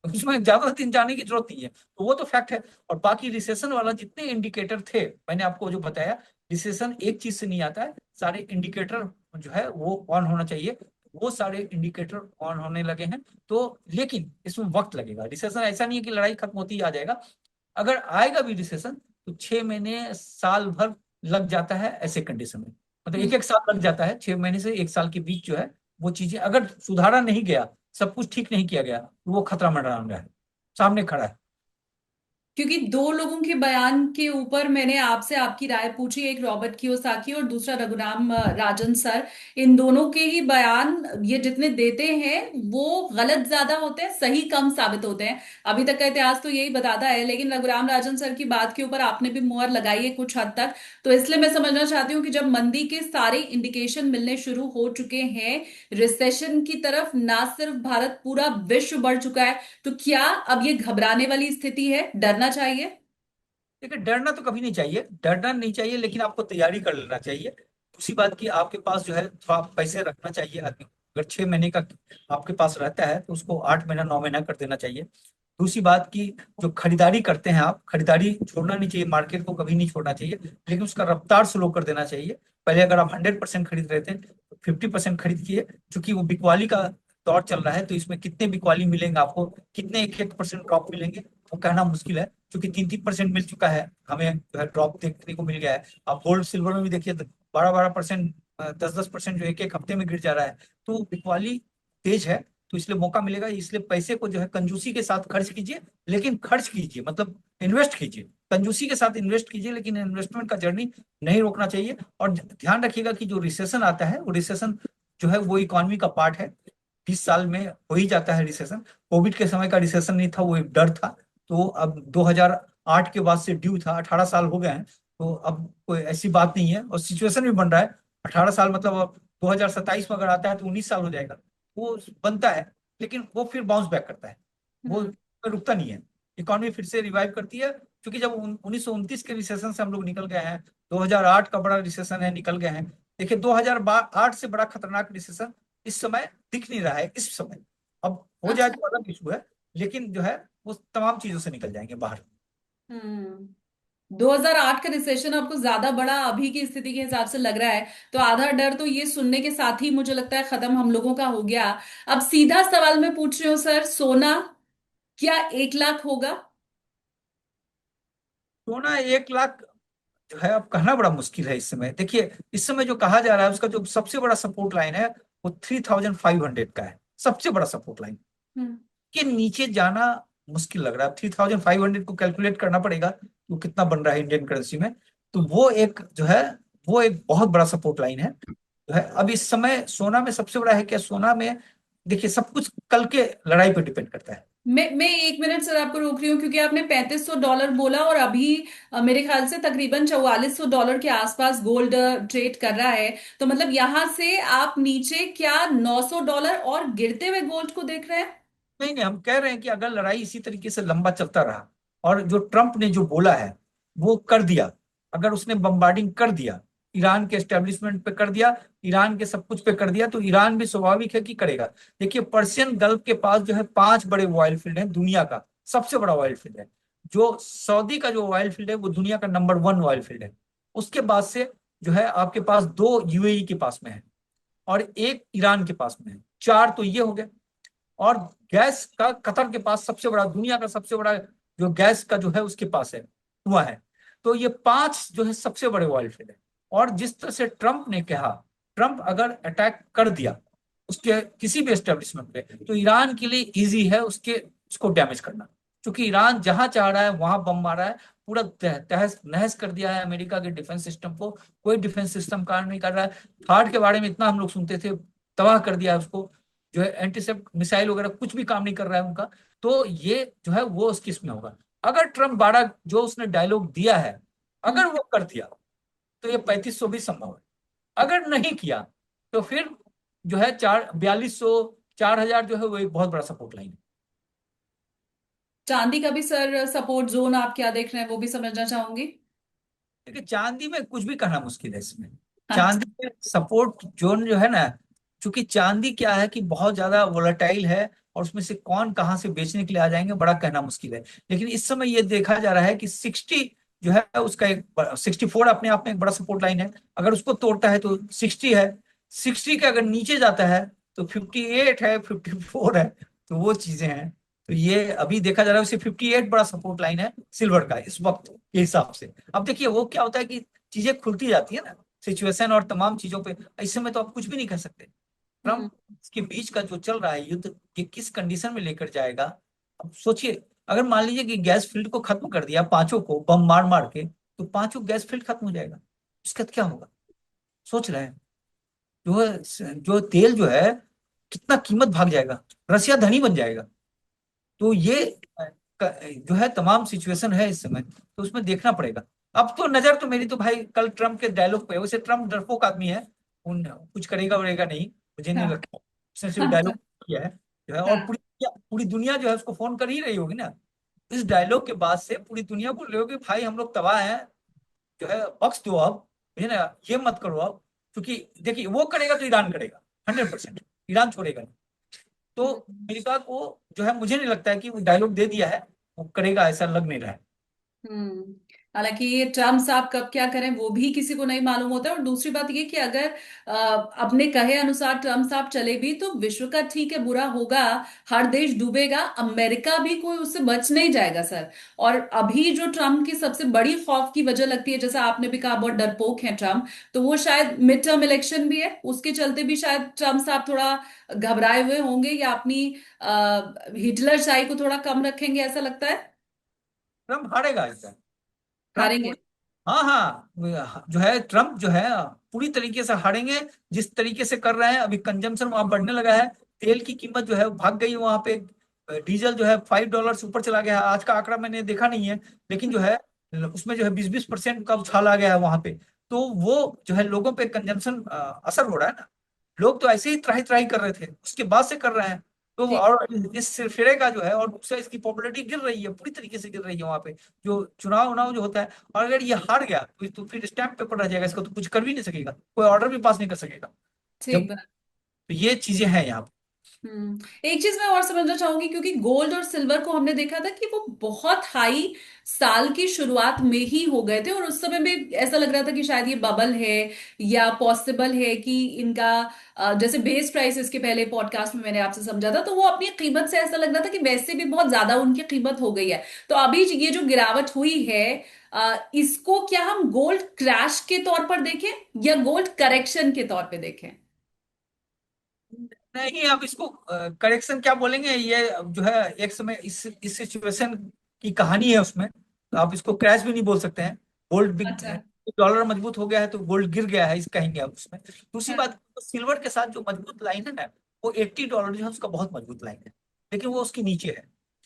तो उसमें ज्यादा दिन जाने की जरूरत नहीं है। तो वो तो फैक्ट है। और बाकी रिसेशन वाला जितने इंडिकेटर थे, मैंने आपको जो बताया, रिसेशन एक चीज से नहीं आता है, सारे इंडिकेटर जो है वो ऑन होना चाहिए। वो सारे इंडिकेटर ऑन होने लगे हैं। तो लेकिन इसमें वक्त लगेगा। रिसेशन ऐसा नहीं है कि लड़ाई खत्म होती ही आ जाएगा। अगर आएगा भी रिसेशन, तो 6 महीने साल भर लग जाता है ऐसे कंडीशन में। मतलब एक एक साल लग जाता है, 6 महीने से एक साल के बीच जो है वो चीजें अगर सुधारा नहीं गया, सब कुछ ठीक नहीं किया गया, तो वो खतरा मंडरा रहा है, सामने खड़ा है। क्योंकि दो लोगों के बयान के ऊपर मैंने आपसे आपकी राय पूछी, एक रॉबर्ट कियोसाकी और दूसरा रघुराम राजन सर। इन दोनों के ही बयान ये जितने देते हैं वो गलत ज्यादा होते हैं, सही कम साबित होते हैं। अभी तक का इतिहास तो यही बताता है। लेकिन रघुराम राजन सर की बात के ऊपर आपने भी मुहर लगाई है कुछ हद तक। तो इसलिए मैं समझना चाहती हूँ कि जब मंदी के सारे इंडिकेशन मिलने शुरू हो चुके हैं, रिसेशन की तरफ ना सिर्फ भारत, पूरा विश्व बढ़ चुका है, तो क्या अब ये घबराने वाली स्थिति है? डरना चाहिए? देखिए, डरना तो कभी नहीं चाहिए, डरना नहीं चाहिए, लेकिन आपको तैयारी कर लेना चाहिए। दूसरी बात की आपके पास जो है थोड़ा पैसे रखना चाहिए आदमी को। अगर 6 महीने का आपके पास रहता है तो उसको 8 महीना 9 महीना कर देना चाहिए। दूसरी बात की, जो खरीदारी करते हैं आप, खरीदारी छोड़ना नहीं चाहिए, मार्केट को कभी नहीं छोड़ना चाहिए, लेकिन उसका रफ्तार स्लो कर देना चाहिए। पहले अगर आप 100% खरीद रहे थे, तो 50% खरीदिए। क्योंकि वो बिकवाली का दौर चल रहा है, तो इसमें कितने बिकवाली मिलेंगे आपको, कितने 1-1% ड्रॉप मिलेंगे, वो कहना मुश्किल है। क्योंकि 3-3% मिल चुका है हमें, जो है ड्रॉप देखने को मिल गया है। आप गोल्ड सिल्वर में भी देखिए, 12-12%, 10-10% जो एक एक हफ्ते में गिर जा रहा है। तो बिकवाली तेज है, तो इसलिए मौका मिलेगा। इसलिए पैसे को जो है कंजूसी के साथ खर्च कीजिए, लेकिन खर्च कीजिए मतलब इन्वेस्ट कीजिए, कंजूसी के साथ इन्वेस्ट कीजिए, लेकिन इन्वेस्टमेंट का जर्नी नहीं रोकना चाहिए। और ध्यान रखिएगा कि जो रिसेशन आता है, वो रिसेशन जो है वो इकोनॉमी का पार्ट है। 20 साल में हो ही जाता है रिसेशन। कोविड के समय का रिसेशन नहीं था, वो एक डर था। तो अब 2008 के बाद से ड्यू था, 18 साल हो गए हैं। तो अब कोई ऐसी बात नहीं है, और सिचुएशन भी बन रहा है। 18 साल मतलब अब 2027 में अगर आता है तो 19 साल हो जाएगा। वो बनता है, लेकिन वो फिर बाउंस बैक करता है, वो हम्म। रुकता नहीं है। इकोनॉमी फिर से रिवाइव करती है। क्योंकि जब 1929 के रिसेशन से हम लोग निकल गए हैं, 2008 का बड़ा रिसेशन है, निकल गए हैं। देखिए, 2008 से बड़ा खतरनाक रिसेशन इस समय दिख नहीं रहा है इस समय। अब हो जाए अच्छा। तो अलग इशू है, लेकिन जो है वो तमाम चीजों से निकल जाएंगे बाहर। 2008 का रिसेशन आपको ज्यादा बड़ा अभी की स्थिति के हिसाब से लग रहा है, तो आधा डर तो ये सुनने के साथ ही मुझे लगता है खत्म हम लोगों का हो गया। अब सीधा सवाल मैं पूछ रही हूँ सर, सोना क्या 1 लाख होगा? सोना 1 लाख जो है अब कहना बड़ा मुश्किल है इस समय। देखिए इस समय जो कहा जा रहा है उसका जो सबसे बड़ा सपोर्ट लाइन है वो 3500 का है, सबसे बड़ा सपोर्ट लाइन हम्म। के नीचे जाना मुश्किल लग रहा है। 3500 को कैलकुलेट करना पड़ेगा कि वो कितना बन रहा है इंडियन करेंसी में। तो वो एक जो है वो एक बहुत बड़ा सपोर्ट लाइन है जो है। अब इस समय सोना में सबसे बड़ा है क्या, सोना में देखिए सब कुछ कल के लड़ाई पे डिपेंड करता है। मैं 1 मिनट सर आपको रोक रही हूँ, क्योंकि आपने $3500 बोला और अभी मेरे ख्याल से तकरीबन $4400 के आसपास गोल्ड ट्रेड कर रहा है। तो मतलब यहां से आप नीचे क्या $900 और गिरते हुए गोल्ड को देख रहे हैं? नहीं नहीं, हम कह रहे हैं कि अगर लड़ाई इसी तरीके से लंबा चलता रहा और जो ट्रम्प ने जो बोला है वो कर दिया, अगर उसने बम्बार्डिंग कर दिया, ईरान के एस्टेब्लिशमेंट पे कर दिया, ईरान के सब कुछ पे कर दिया, तो ईरान भी स्वाभाविक है कि करेगा। देखिए पर्शियन गल्फ के पास जो है 5 बड़े ऑयल फील्ड हैं, दुनिया का सबसे बड़ा ऑयल फील्ड है। जो सऊदी का जो ऑयल फील्ड है वो दुनिया का नंबर 1 ऑयल फील्ड है। उसके बाद से जो है आपके पास 2 यूएई के पास में है और एक ईरान के पास में है, 4 तो ये हो गए। और गैस का कतर के पास सबसे बड़ा, दुनिया का सबसे बड़ा जो गैस का जो है उसके पास है, हुआ है। तो ये 5 जो है सबसे बड़े ऑयल फील्ड है। और जिस तरह से ट्रंप ने कहा, ट्रंप अगर अटैक कर दिया उसके किसी भी एस्टेब्लिशमेंट पे तो ईरान के लिए इजी है उसके उसको डैमेज करना। क्योंकि ईरान जहां चाह रहा है वहां बम मारा है, पूरा तहस नहस कर दिया है अमेरिका के डिफेंस सिस्टम को। कोई डिफेंस सिस्टम काम नहीं कर रहा है। थार्ड के बारे में इतना हम लोग सुनते थे, तबाह कर दिया है उसको। जो है एंटीसेप्ट मिसाइल वगैरह कुछ भी काम नहीं कर रहा है उनका। तो ये जो है वो उस किस्म में होगा। अगर ट्रम्प 12 जो उसने डायलॉग दिया है हम्म। अगर वो कर दिया तो ये 3500 भी संभव है। अगर नहीं किया तो फिर जो है 4200 4000 जो है वो एक बहुत बड़ा सपोर्ट लाइन है। चांदी का भी सर सपोर्ट जोन आप क्या देख रहे हैं वो भी समझना चाहूंगी। देखिए चांदी में कुछ भी कहना मुश्किल है इसमें। अच्छा। चांदी में सपोर्ट जोन जो है ना, क्योंकि चांदी क्या है कि बहुत ज्यादा वोलेटाइल है और उसमें से कौन कहाँ से बेचने के लिए आ जाएंगे बड़ा कहना मुश्किल है। लेकिन इस समय ये देखा जा रहा है कि 60 जो है उसका एक 64 अपने आप में एक बड़ा सपोर्ट लाइन है। अगर उसको तोड़ता है तो 60 है, 60 के अगर नीचे जाता है तो 58 है, 54 है। तो वो चीजें हैं। तो ये अभी देखा जा रहा है उसे 58 बड़ा सपोर्ट लाइन है सिल्वर का इस वक्त के हिसाब से। अब देखिए वो क्या होता है कि चीजें खुलती जाती है ना सिचुएशन और तमाम चीजों पे। इस समय तो आप कुछ भी नहीं कह सकते। हम्म। ट्रम्प के बीच का जो चल रहा है युद्ध ये किस कंडीशन में लेकर जाएगा। अब सोचिए, अगर मान लीजिए कि गैस फील्ड को खत्म कर दिया पांचों को बम मार मार के, तो पांचों गैस फील्ड खत्म हो जाएगा। इसका क्या होगा सोच रहे हैं। जो तेल जो है कितना कीमत भाग जाएगा, रसिया धनी बन जाएगा। तो ये जो है तमाम सिचुएशन है इस समय, तो उसमें देखना पड़ेगा। अब तो नजर तो मेरी तो भाई कल ट्रम्प के डायलॉग पे है। वैसे ट्रम्प डरपोक आदमी है, उन कुछ करेगा वरेगा नहीं, मुझे नहीं हाँ। लगता। उसने सिर्फ हाँ। डायलॉग किया है जो है। और हाँ। पूरी दुनिया जो है उसको फोन कर ही रही होगी ना। इस डायलॉग के बाद से पूरी दुनिया बोल रही होगी भाई हम लोग तबाह हैं, जो है बख्श दो अब, है ना, ये मत करो अब। क्योंकि देखिए वो करेगा तो ईरान करेगा 100%, ईरान छोड़ेगा नहीं। तो अमेरिका को जो है मुझे नहीं लगता है कि वो डायलॉग दे दिया है वो करेगा, ऐसा लग नहीं रहा है। हम्म। हालांकि ये ट्रम्प साहब कब क्या करें वो भी किसी को नहीं मालूम होता है। और दूसरी बात ये कि अगर अपने कहे अनुसार ट्रम्प साहब चले भी तो विश्व का ठीक है बुरा होगा, हर देश डूबेगा, अमेरिका भी कोई उससे बच नहीं जाएगा सर। और अभी जो ट्रम्प की सबसे बड़ी खौफ की वजह लगती है, जैसा आपने भी कहा बहुत डरपोक है ट्रम्प, तो वो शायद मिड टर्म इलेक्शन भी है, उसके चलते भी शायद ट्रम्प साहब थोड़ा घबराए हुए होंगे या अपनी हिटलर शाही को थोड़ा कम रखेंगे, ऐसा लगता है। ट्रम्प हारेगा इस बार। ट्रम्प हारेंगे। पूरी, हाँ हाँ जो है ट्रम्प जो है पूरी तरीके से हारेंगे। जिस तरीके से कर रहे हैं अभी कंजम्पशन वहां बढ़ने लगा है। तेल की कीमत जो है भाग गई वहां पे। डीजल जो है $5 से ऊपर चला गया है। आज का आंकड़ा मैंने देखा नहीं है, लेकिन जो है उसमें जो है 20-20% का उछाल आ गया है वहां पे। तो वो जो है लोगों पे कंजम्पशन असर हो रहा है ना। लोग तो ऐसे ही त्राही त्राही कर रहे थे उसके बाद से कर रहे हैं। तो जी। और इस सिलसिले का जो है और दूसरा इसकी पॉपुलैरिटी गिर रही है, पूरी तरीके से गिर रही है वहां पे। जो चुनाव उनाव जो होता है, और अगर ये हार गया तो फिर स्टैंप पेपर रह जाएगा, इसको तो कुछ कर भी नहीं सकेगा, कोई ऑर्डर भी पास नहीं कर सकेगा। ठीक जब बात। तो ये चीजें हैं यहाँ पे। एक चीज मैं और समझना चाहूंगी, क्योंकि गोल्ड और सिल्वर को हमने देखा था कि वो बहुत हाई साल की शुरुआत में ही हो गए थे, और उस समय में ऐसा लग रहा था कि शायद ये बबल है, या पॉसिबल है कि इनका जैसे बेस प्राइस, इसके पहले पॉडकास्ट में मैंने आपसे समझा था, तो वो अपनी कीमत से ऐसा लग रहा था कि वैसे भी बहुत ज्यादा उनकी कीमत हो गई है। तो अभी ये जो गिरावट हुई है, इसको क्या हम गोल्ड क्रैश के तौर पर देखें या गोल्ड करेक्शन के तौर पे देखें? नहीं, आप इसको करेक्शन क्या बोलेंगे, ये जो है एक समय इस सिचुएशन की कहानी है उसमें, तो आप इसको क्रैश भी नहीं बोल सकते हैं। गोल्ड बिग, अच्छा। डॉलर मजबूत हो गया है तो गोल्ड गिर गया है इस कहेंगे आप उसमें। दूसरी हाँ। बात, तो सिल्वर के साथ जो मजबूत लाइन है ना, वो $80 जो है उसका बहुत मजबूत लाइन है, लेकिन वो उसके नीचे है।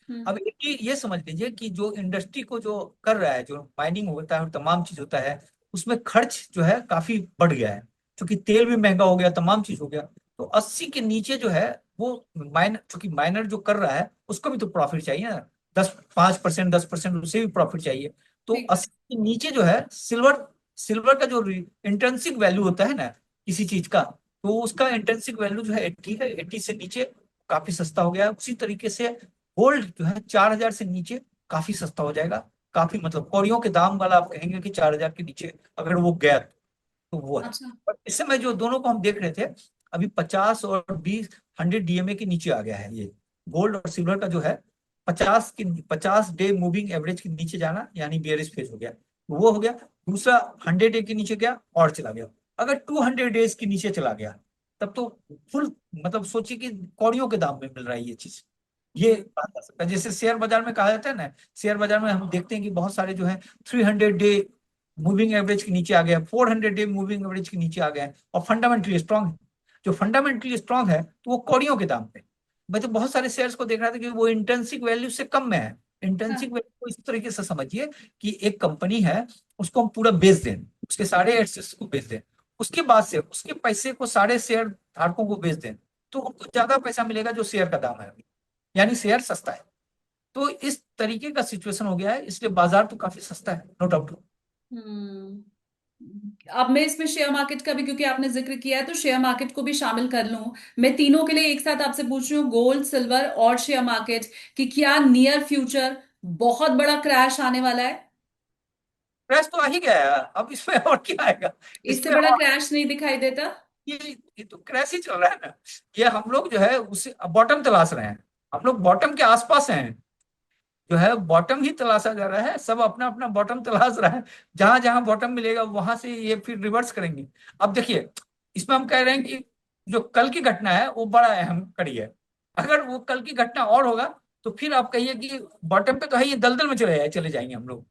हम्म। अब ये समझ लीजिए कि जो इंडस्ट्री को जो कर रहा है, जो माइनिंग होता है और तमाम चीज होता है, उसमें खर्च जो है काफी बढ़ गया है, क्योंकि तेल भी महंगा हो गया, तमाम चीज हो गया। तो 80 के नीचे जो है वो चूंकि माइनर जो कर रहा है उसको भी तो प्रॉफिट चाहिए ना, 5%, 10% उसे भी प्रॉफिट चाहिए। तो ठीक है। 80 के नीचे जो है सिल्वर, सिल्वर का जो इंट्रिंसिक वैल्यू होता है ना किसी चीज का, तो उसका इंट्रिंसिक वैल्यू जो है 80 है, 80 से नीचे काफी सस्ता हो गया है। उसी तरीके से गोल्ड जो है 4,000 से नीचे काफी सस्ता हो जाएगा। काफी मतलब कौड़ियों के दाम वाला आप कहेंगे कि 4,000 के नीचे अगर वो गया तो वो है। अच्छा। और इस समय जो दोनों को हम देख रहे थे, अभी 50 और 20, 100 DMA के नीचे आ गया है ये गोल्ड और सिल्वर का जो है। 50 डे मूविंग एवरेज के नीचे जाना यानी बियरिश फेज हो गया, तो वो हो गया। दूसरा 100 डे के नीचे गया और चला गया। अगर 200 डेज के नीचे चला गया तब तो फुल, मतलब सोचिए कि कौड़ियों के दाम में मिल रहा है ये चीज। ये हम्म। कहा जा सकता है, जैसे शेयर बाजार में कहा जाता है ना, शेयर बाजार में हम देखते हैं कि बहुत सारे जो है 300 डे मूविंग एवरेज के नीचे आ गया, 400 डे मूविंग एवरेज के नीचे आ गया है, और फंडामेंटली स्ट्रांग है। जो फंडामेंटली स्ट्रांग है तो वो कौड़ियों के दाम पे। मैं तो बहुत सारे शेयर्स को देख रहा था कि वो इंट्रिंसिक वैल्यू से कम में है। इंट्रिंसिक हाँ। वैल्यू को इस तरीके से समझिए कि एक कंपनी है, उसको हम पूरा बेच दें, उसके सारे एसेट्स को बेच दें, उसके बाद से उसके पैसे को सारे शेयर धारकों को बेच दें, तो उनको ज्यादा पैसा मिलेगा जो शेयर का दाम है, यानी शेयर सस्ता है। तो इस तरीके का सिचुएशन हो गया है, इसलिए बाजार तो काफी सस्ता है, नो डाउट। हम्म। अब मैं इसमें शेयर मार्केट का भी, क्योंकि आपने जिक्र किया है, तो शेयर मार्केट को भी शामिल कर लूं। मैं तीनों के लिए एक साथ आपसे पूछ रही हूँ, गोल्ड, सिल्वर और शेयर मार्केट, कि क्या नियर फ्यूचर बहुत बड़ा क्रैश आने वाला है? क्रैश तो आ ही गया है, अब इसमें और क्या आएगा इससे इसमें बड़ा और। क्रैश नहीं दिखाई देता? ये तो क्रैश ही चल रहा है ना। ये हम लोग जो है उसे बॉटम तलाश रहे हैं, हम लोग बॉटम के आसपास हैं, जो है बॉटम ही तलाशा जा रहा है, सब अपना अपना बॉटम तलाश रहा है। जहां जहां बॉटम मिलेगा वहां से ये फिर रिवर्स करेंगे। अब देखिए, इसमें हम कह रहे हैं कि जो कल की घटना है वो बड़ा अहम कड़ी है। अगर वो कल की घटना और होगा तो फिर आप कहिए कि बॉटम पे तो है, ये दलदल में चले जाएंगे हम लोग,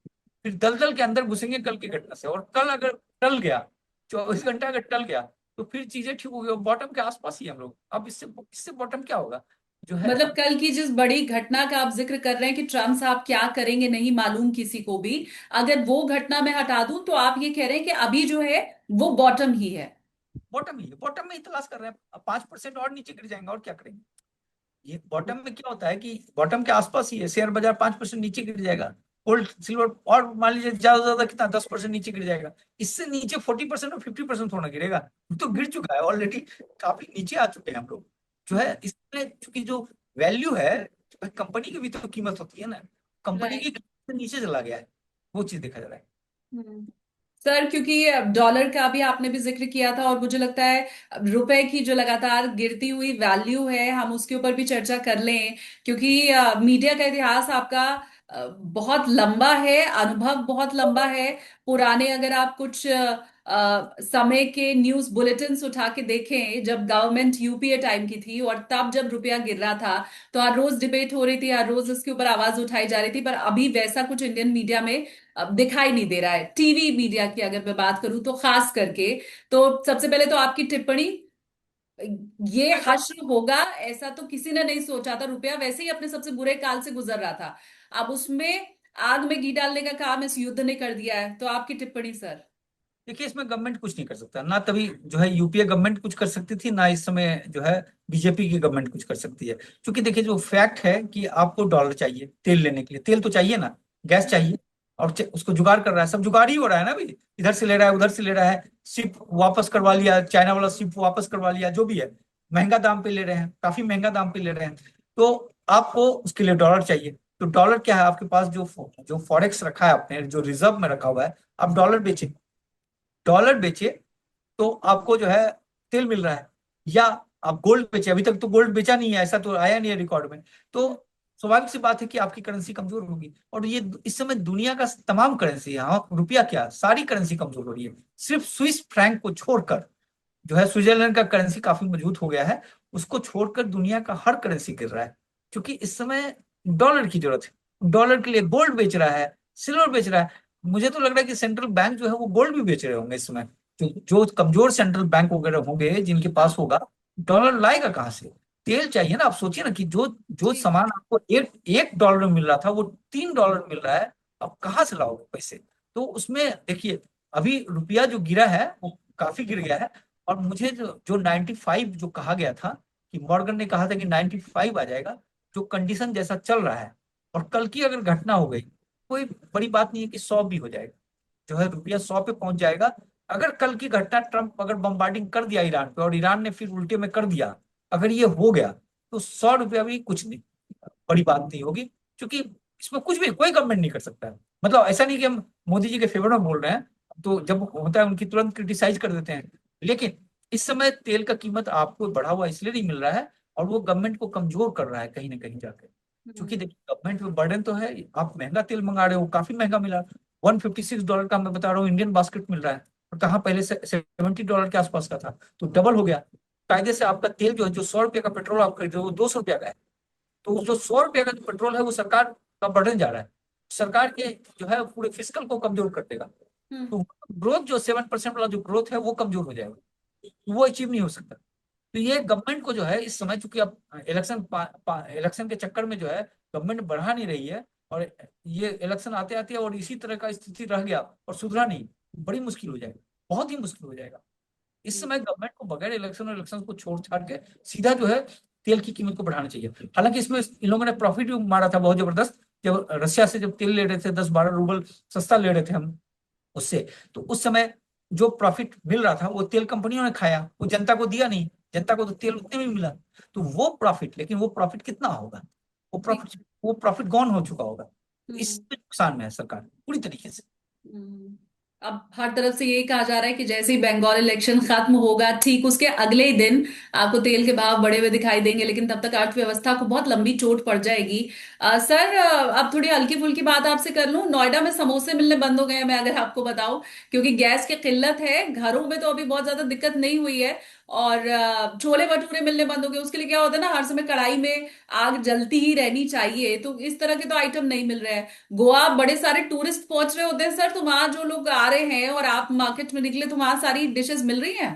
फिर दलदल के अंदर घुसेंगे कल की घटना से। और कल अगर टल गया, 24 घंटा अगर टल गया, तो फिर चीजें ठीक हो गई, बॉटम के आसपास ही हम लोग। अब इससे इससे बॉटम क्या होगा जो है मतलब कल की जिस बड़ी घटना का आप जिक्र कर रहे हैं कि ट्रम्प साहब क्या करेंगे नहीं मालूम किसी को भी, अगर वो घटना मैं हटा दूं तो आप ये कह रहे हैं कि अभी जो है वो बॉटम ही है? बॉटम ही है, बॉटम में ही तलाश कर रहे हैं। अब 5% और नीचे गिर जाएंगे और क्या करेंगे। ये बॉटम में क्या होता है कि बॉटम के आसपास ही है, शेयर बाजार 5% नीचे गिर जाएगा, गोल्ड सिल्वर और मान लीजिए ज्यादा से ज्यादा कितना 10% नीचे गिर जाएगा। इससे नीचे 40% और 50% थोड़ा गिरेगा, तो गिर चुका है ऑलरेडी, काफी नीचे आ चुके हैं हम लोग। जो है इसमें चूंकि जो वैल्यू है, कंपनी की भी तो कीमत होती है ना, कंपनी की राइट। कीमत से नीचे चला गया है, वो चीज देखा जा रहा है। सर, क्योंकि डॉलर का भी आपने भी जिक्र किया था, और मुझे लगता है रुपए की जो लगातार गिरती हुई वैल्यू है, हम उसके ऊपर भी चर्चा कर लें, क्योंकि मीडिया का इतिहास आपका बहुत लंबा है, अनुभव बहुत लंबा है। पुराने अगर आप कुछ समय के न्यूज बुलेटिन्स उठा के देखें, जब गवर्नमेंट यूपीए टाइम की थी और तब जब रुपया गिर रहा था, तो हर रोज डिबेट हो रही थी, हर रोज इसके ऊपर आवाज उठाई जा रही थी, पर अभी वैसा कुछ इंडियन मीडिया में अब दिखाई नहीं दे रहा है। टीवी मीडिया की अगर मैं बात करूं तो खास करके, तो सबसे पहले तो आपकी टिप्पणी, ये हश्र होगा ऐसा तो किसी ने नहीं सोचा था। रुपया वैसे ही अपने सबसे बुरे काल से गुजर रहा था, अब उसमें आग में घी डालने का काम इस युद्ध ने कर दिया है। तो आपकी टिप्पणी सर? देखिए, इसमें गवर्नमेंट कुछ नहीं कर सकता ना, तभी जो है यूपीए गवर्नमेंट कुछ कर सकती थी ना, इस समय जो है बीजेपी की गवर्नमेंट कुछ कर सकती है। क्योंकि देखिए, जो फैक्ट है कि आपको डॉलर चाहिए तेल लेने के लिए, तेल तो चाहिए ना, गैस चाहिए, और उसको जुगाड़ कर रहा है, सब जुगाड़ ही हो रहा है ना अभी, इधर से ले रहा है उधर से ले रहा है, शिप वापस करवा लिया चाइना वाला, शिप वापस करवा लिया, जो भी है। महंगा दाम पे ले रहे हैं, काफी महंगा दाम पे ले रहे हैं। तो आपको उसके लिए डॉलर चाहिए। तो डॉलर क्या है, आपके पास जो जो फॉरेक्स रखा है आपने, जो रिजर्व में रखा हुआ है, आप डॉलर बेचे। डॉलर बेचे तो आपको जो है तेल मिल रहा है। या आप गोल्ड बेचे, अभी तक तो गोल्ड बेचा नहीं है, ऐसा तो आया नहीं है रिकॉर्ड में। तो स्वाभाविक सी बात है कि आपकी करेंसी कमजोर होगी। और ये इस समय दुनिया का तमाम करेंसी, हाँ रुपया क्या, सारी करेंसी कमजोर हो रही है। सिर्फ स्विस फ्रैंक को छोड़कर, जो है स्विट्जरलैंड का करेंसी काफी मजबूत हो गया है, उसको छोड़कर दुनिया का हर करेंसी गिर रहा है। क्योंकि इस समय डॉलर की जरूरत है। डॉलर के लिए गोल्ड बेच रहा है, सिल्वर बेच रहा है। मुझे तो लग रहा है कि सेंट्रल बैंक जो है वो गोल्ड भी बेच रहे होंगे इस समय। जो कमजोर सेंट्रल बैंक वगैरह होंगे जिनके पास होगा, डॉलर लाएगा कहाँ से? तेल चाहिए ना। आप सोचिए ना कि जो जो जी। सामान आपको एक एक डॉलर में मिल रहा था, वो 3 डॉलर में मिल रहा है। अब कहाँ से लाओगे पैसे? तो उसमें देखिए, अभी रुपया जो गिरा है वो काफी गिर गया है। और मुझे जो 95 जो कहा गया था, कि मॉर्गन ने कहा था कि 95 आ जाएगा, जो कंडीशन जैसा चल रहा है, और कल की अगर घटना हो गई, कोई बड़ी बात नहीं है कि 100 भी हो जाएगा, जो है रुपया 100 पे पहुंच जाएगा। अगर कल की घटना, ट्रंप अगर बम्बार्डिंग कर दिया ईरान पे और ईरान ने फिर उल्टे में कर दिया, अगर ये हो गया, तो 100 रुपया भी कुछ नहीं, बड़ी बात नहीं होगी। क्योंकि इसमें कुछ भी कोई गवर्नमेंट नहीं कर सकता है। मतलब ऐसा नहीं कि हम मोदी जी के फेवर में बोल रहे हैं, तो जब होता है उनकी तुरंत क्रिटिसाइज कर देते हैं। लेकिन इस समय तेल का कीमत आपको बढ़ा हुआ इसलिए नहीं मिल रहा है, और वो गवर्नमेंट को कमजोर कर रहा है कहीं ना कहीं जाकर। क्योंकि देखिए, गवर्नमेंट में बर्डन तो है, आप महंगा तेल मंगा रहे हो, काफी महंगा मिला। $156 का मैं बता रहा हूँ इंडियन बास्केट मिल रहा है। और कहाँ पहले से $70 के आसपास का था, तो डबल हो गया। कायदे से आपका तेल जो है, जो 100 रुपये का पेट्रोल आप खरीद रहे हो, वो 200 रुपया का है। तो जो 100 रुपये का जो पेट्रोल है, वो सरकार का बर्डन जा रहा है। सरकार के जो है पूरे फिस्कल को कमजोर कर देगा। हम्म। तो ग्रोथ जो 7% वाला जो ग्रोथ है, वो कमजोर हो जाएगा, वो अचीव नहीं हो सकता। तो ये गवर्नमेंट को जो है इस समय, चूंकि अब इलेक्शन के चक्कर में जो है गवर्नमेंट बढ़ा नहीं रही है, और ये इलेक्शन आते आते और इसी तरह का स्थिति रह गया और सुधरा नहीं, बड़ी मुश्किल हो जाएगा, बहुत ही मुश्किल हो जाएगा। इस समय गवर्नमेंट को बगैर इलेक्शन और इलेक्शन को छोड़ छाड़ के सीधा जो है तेल की कीमत को बढ़ाना चाहिए। हालांकि इसमें इन लोगों ने प्रॉफिट भी मारा था बहुत जबरदस्त। जब रशिया से जब तेल ले रहे थे, 10-12 रूबल सस्ता ले रहे थे हम उससे, तो उस समय जो प्रॉफिट मिल रहा था, वो तेल कंपनियों ने खाया, वो जनता को दिया नहीं। जनता को तो तेल उतने में मिला। तो वो प्रॉफिट, लेकिन वो प्रॉफिट कितना होगा? वो जी। प्रॉफिट वो प्रॉफिट गॉन हो चुका होगा। तो हम्म। इसमें नुकसान में है सरकार पूरी तरीके से। हम्म। अब हर तरफ से यही कहा जा रहा है कि जैसे ही बंगाल इलेक्शन खत्म होगा, ठीक उसके अगले ही दिन आपको तेल के भाव बढ़े हुए दिखाई देंगे, लेकिन तब तक अर्थव्यवस्था को बहुत लंबी चोट पड़ जाएगी। सर, अब थोड़ी हल्की फुल्की बात आपसे कर लूं। नोएडा में समोसे मिलने बंद हो गए हैं, मैं अगर आपको बताऊं, क्योंकि गैस की किल्लत है। घरों में तो अभी बहुत ज्यादा दिक्कत नहीं हुई है। और छोले भटूरे मिलने बंद हो गए। उसके लिए क्या होता है ना, हर समय कढ़ाई में आग जलती ही रहनी चाहिए, तो इस तरह के तो आइटम नहीं मिल रहे हैं। गोवा बड़े सारे टूरिस्ट पहुंच रहे होते हैं सर, तो वहां जो लोग आ रहे हैं और आप मार्केट में निकले, तो वहां सारी डिशेस मिल रही हैं।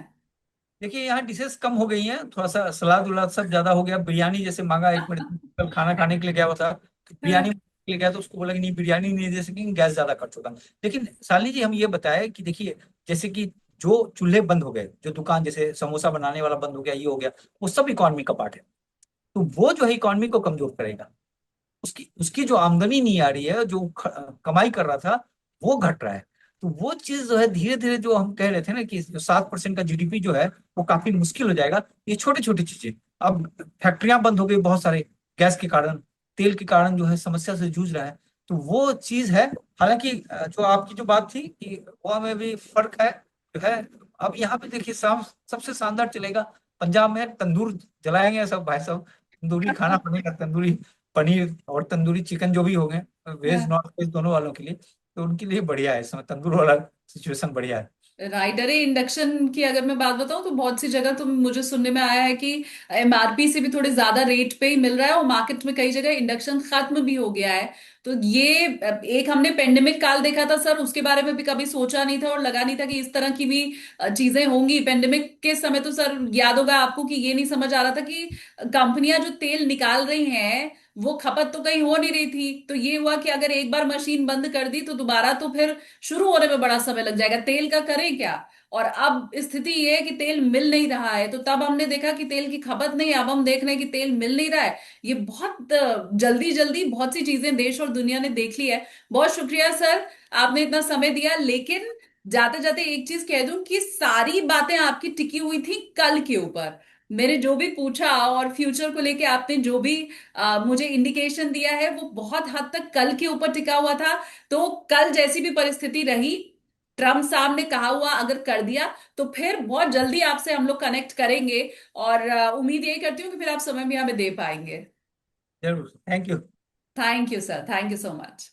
देखिए, यहाँ डिशेस कम हो गई हैं, थोड़ा सा सलाद उलाद सब ज्यादा हो गया। बिरयानी जैसे मांगा, एक मिनट कल खाना खाने के लिए गया हुआ था, तो बिरयानी के लिए गया, तो उसको बोला कि नहीं बिरयानी नहीं दे सकेंगे, गैस ज्यादा खर्च होगा। लेकिन शालिनी जी, हम ये बताए कि देखिए, जैसे कि जो चूल्हे बंद हो गए, जो दुकान जैसे समोसा बनाने वाला बंद हो गया, ये हो गया, वो सब इकोनॉमी का पार्ट है। तो वो जो है इकोनॉमी को कमजोर करेगा। उसकी उसकी जो आमदनी नहीं आ रही है, जो कमाई कर रहा था, वो घट रहा है। तो वो चीज जो है धीरे धीरे, जो हम कह रहे थे ना कि जो 7% का जीडीपी जो है, वो काफी मुश्किल हो जाएगा। ये छोटी छोटी चीजें, अब फैक्ट्रियां बंद हो गई बहुत सारे, गैस के कारण, तेल के कारण जो है समस्या से जूझ रहा है। तो वो चीज है। हालांकि जो आपकी जो बात थी कि गोवा में भी फर्क है, जो है। अब यहाँ पे देखिए, सबसे शानदार चलेगा, पंजाब में तंदूर जलाएंगे सब भाई साहब, तंदूरी खाना बनेगा, तंदूरी पनीर और तंदूरी चिकन जो भी हो गए, वेज नॉन वेज दोनों वालों के लिए। तो उनके लिए बढ़िया है, इस समय तंदूर वाला सिचुएशन बढ़िया है। राइट। अरे, इंडक्शन की अगर मैं बात बताऊं, तो बहुत सी जगह तो मुझे सुनने में आया है कि एमआरपी से भी थोड़े ज्यादा रेट पे ही मिल रहा है, और मार्केट में कई जगह इंडक्शन खत्म भी हो गया है। तो ये एक हमने पेंडेमिक काल देखा था सर, उसके बारे में भी कभी सोचा नहीं था और लगा नहीं था कि इस तरह की भी चीजें होंगी। पेंडेमिक के समय तो सर याद होगा आपको कि ये नहीं समझ आ रहा था कि कंपनियां जो तेल निकाल रही हैं, वो खपत तो कहीं हो नहीं रही थी। तो ये हुआ कि अगर एक बार मशीन बंद कर दी, तो दोबारा तो फिर शुरू होने में बड़ा समय लग जाएगा। तेल का करें क्या? और अब स्थिति ये है कि तेल मिल नहीं रहा है, तो तब हमने देखा कि तेल की खपत नहीं है, अब हम देख रहे हैं कि तेल मिल नहीं रहा है। ये बहुत जल्दी जल्दी बहुत सी चीजें देश और दुनिया ने देख ली है। बहुत शुक्रिया सर, आपने इतना समय दिया। लेकिन जाते जाते एक चीज कह दूं कि सारी बातें आपकी टिकी हुई थी कल के ऊपर। मैंने जो भी पूछा और फ्यूचर को लेके आपने जो भी मुझे इंडिकेशन दिया है वो बहुत हद तक कल के ऊपर टिका हुआ था। तो कल जैसी भी परिस्थिति रही, ट्रम्प साहब ने कहा हुआ अगर कर दिया तो फिर बहुत जल्दी आपसे हम लोग कनेक्ट करेंगे। और उम्मीद यही करती हूँ कि फिर आप समय भी हमें दे पाएंगे। जरूर, thank you. Thank you sir, thank you so much.